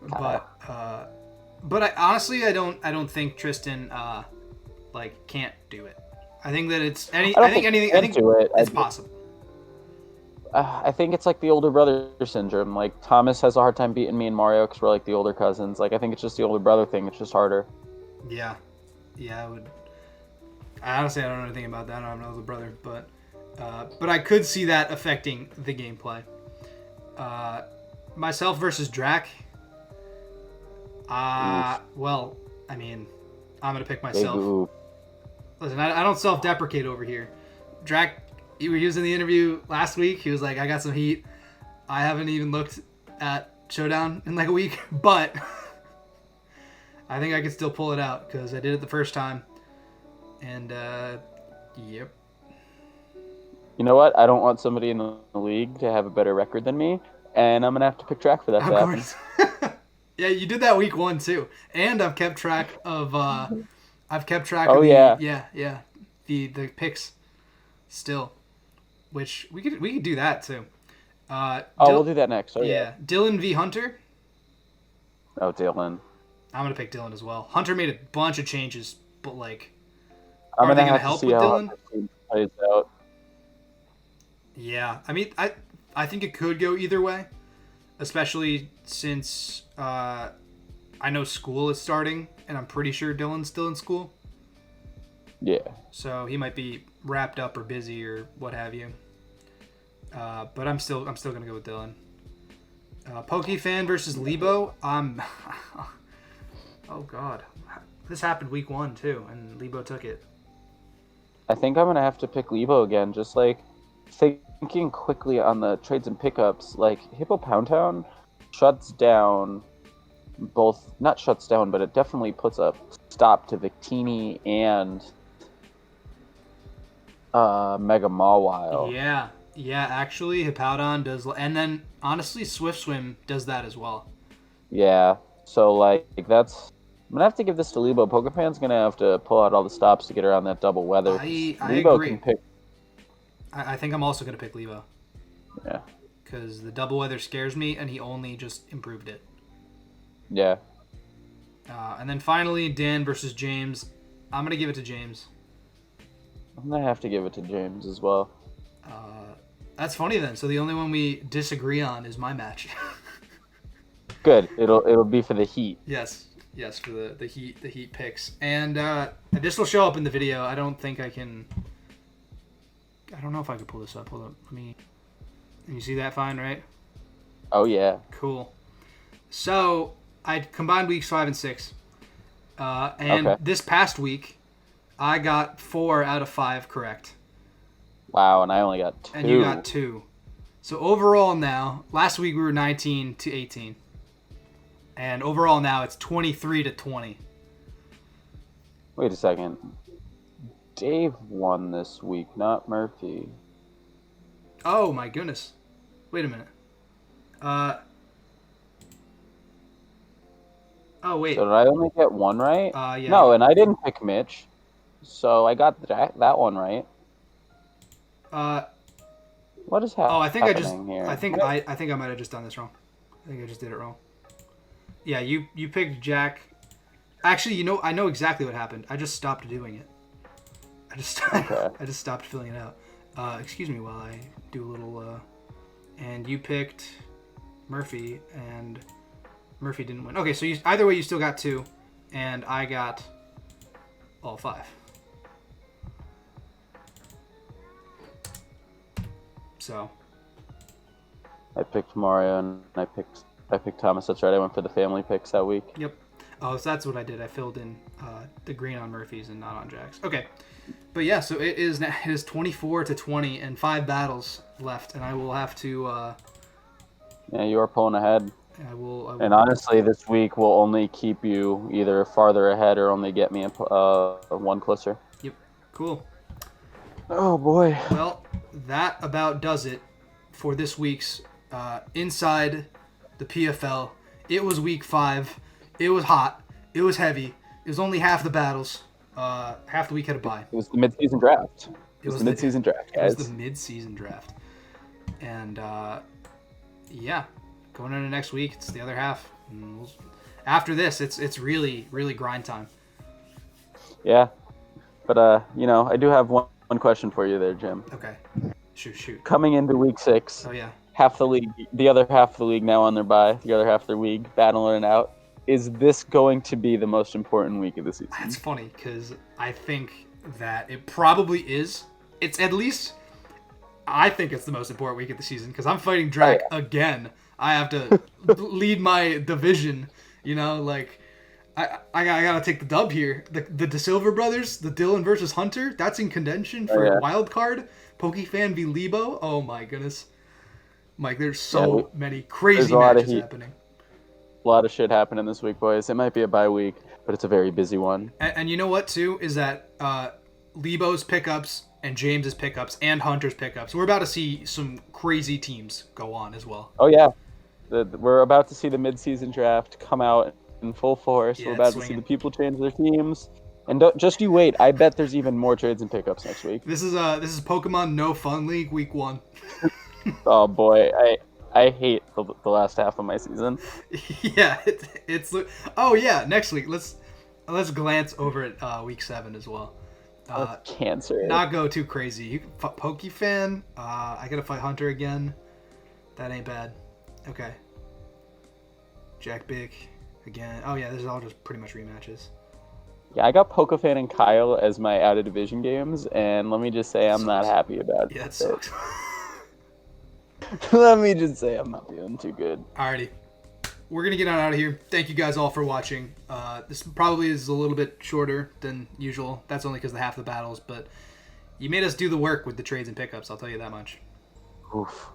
But I honestly I don't think Tristan like can't do it. I think that it's it's possible. I think it's like the older brother syndrome. Like Thomas has a hard time beating me and Mario because we're like the older cousins. Like I think it's just the older brother thing. It's just harder. Yeah, I would. I honestly don't know anything about that. I don't know the brother, but I could see that affecting the gameplay. Myself versus Drac. Well, I mean, I'm gonna pick myself. Listen, I don't self-deprecate over here. Drac, he was using the interview last week. He was like, I got some heat. I haven't even looked at Showdown in like a week, but I think I can still pull it out because I did it the first time. And, yep. You know what? I don't want somebody in the league to have a better record than me, and I'm going to have to pick Drac for that to happen. Yeah, you did that week 1 too. And I've kept track of, the picks still. Which we could do that too. We'll do that next. Yeah. Dylan v. Hunter. Oh, Dylan. I'm gonna pick Dylan as well. Hunter made a bunch of changes, but like, I'm are they gonna gonna help with Dylan? Plays out. Yeah, I mean, I think it could go either way, especially since I know school is starting, and I'm pretty sure Dylan's still in school. Yeah. So he might be wrapped up or busy or what have you. But I'm still gonna go with Dylan. Pokefan versus Lebo. Oh God, this happened week 1 too, and Lebo took it. I think I'm gonna have to pick Lebo again. Just like thinking quickly on the trades and pickups, like Hippo Pound Town shuts down not shuts down, but it definitely puts a stop to Victini and Mega Mawile. Yeah, actually, Hippowdon does, and then honestly, Swift Swim does that as well. Yeah, so like I'm gonna have to give this to Lebo. Pokefan's gonna have to pull out all the stops to get around that double weather. I Lebo agree. Can pick. I think I'm also gonna pick Lebo. Yeah. Because the double weather scares me, and he only just improved it. Yeah. And then finally, Dan versus James. I'm gonna give it to James. I'm gonna have to give it to James as well. That's funny then. So the only one we disagree on is my match. Good. It'll be for the heat. Yes, for the heat picks, and this will show up in the video. I don't think I can. I don't know if I can pull this up. Hold up. Let me. You see that fine, right? Oh yeah. Cool. So I combined weeks 5 and 6, and okay. This past week, I got 4 out of 5 correct. Wow, and I only got 2. And you got 2. So overall now, last week we were 19 to 18. And overall now it's 23 to 20. Wait a second. Dave won this week, not Murphy. Oh my goodness. Wait a minute. Oh wait. So did I only get 1 right? Yeah. No, and I didn't pick Mitch. So I got that one right. What is happening? Oh, I think here? I think I might have just done this wrong. I think I just did it wrong. Yeah, you picked Jack. Actually, I know exactly what happened. I just stopped doing it. I just stopped filling it out. Excuse me while I do a little. And you picked Murphy, and Murphy didn't win. Okay, so either way, you still got 2, and I got all 5. So I picked Mario and I picked Thomas. That's right. I went for the family picks that week. yep. Oh, so that's what I did. I filled in the green on Murphy's and not on Jack's. Okay, but yeah, so it is 24-20 and 5 battles left, and I will have to. Yeah, you are pulling ahead. I will. And honestly, this week will only keep you either farther ahead or only get me one closer. Yep. Cool. Oh boy. Well, that about does it for this week's Inside the PFL. It was week 5. It was hot. It was heavy. It was only half the battles. Half the week had a bye. It was the mid-season draft. It was the mid-season draft, guys. It was the mid-season draft. And yeah, going into next week, it's the other half. And after this, it's really, really grind time. Yeah, but I do have one question for you there, Jim. Okay, shoot. Coming into week 6. Oh yeah. Half the league, the other half of the league now on their bye. The other half of the league battling it out. Is this going to be the most important week of the season? That's funny because I think that it probably is. It's at least. I think it's the most important week of the season because I'm fighting Drac again. I have to lead my division. Like I gotta take the dub here. The De Silva brothers, the Dylan versus Hunter. That's in contention for a wild card. Pokefan v Lebo. Oh my goodness, Mike. There's so many crazy matches happening. A lot of shit happening this week, boys. It might be a bye week, but it's a very busy one. And you know what, too, is that Lebo's pickups and James's pickups and Hunter's pickups. We're about to see some crazy teams go on as well. Oh, yeah. We're about to see the mid-season draft come out in full force. Yeah, we're about to see the people change their teams. And just you wait. I bet there's even more trades and pickups next week. This is Pokemon No Fun League week 1. Oh, boy. I hate the last half of my season. Yeah, it's oh yeah. Next week, let's glance over at week 7 as well. Cancer. Not go too crazy. Pokefan. I gotta fight Hunter again. That ain't bad. Okay. Jack Big again. Oh yeah, this is all just pretty much rematches. Yeah, I got Pokefan and Kyle as my out of division games, and let me just say I'm not happy about it. Yeah, it sucks. Let me just say I'm not feeling too good. Alrighty. We're going to get on out of here. Thank you guys all for watching. This probably is a little bit shorter than usual. That's only because of half the battles, but you made us do the work with the trades and pickups, I'll tell you that much. Oof.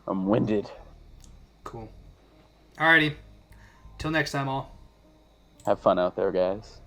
I'm winded. Cool. Alrighty. Till next time, all. Have fun out there, guys.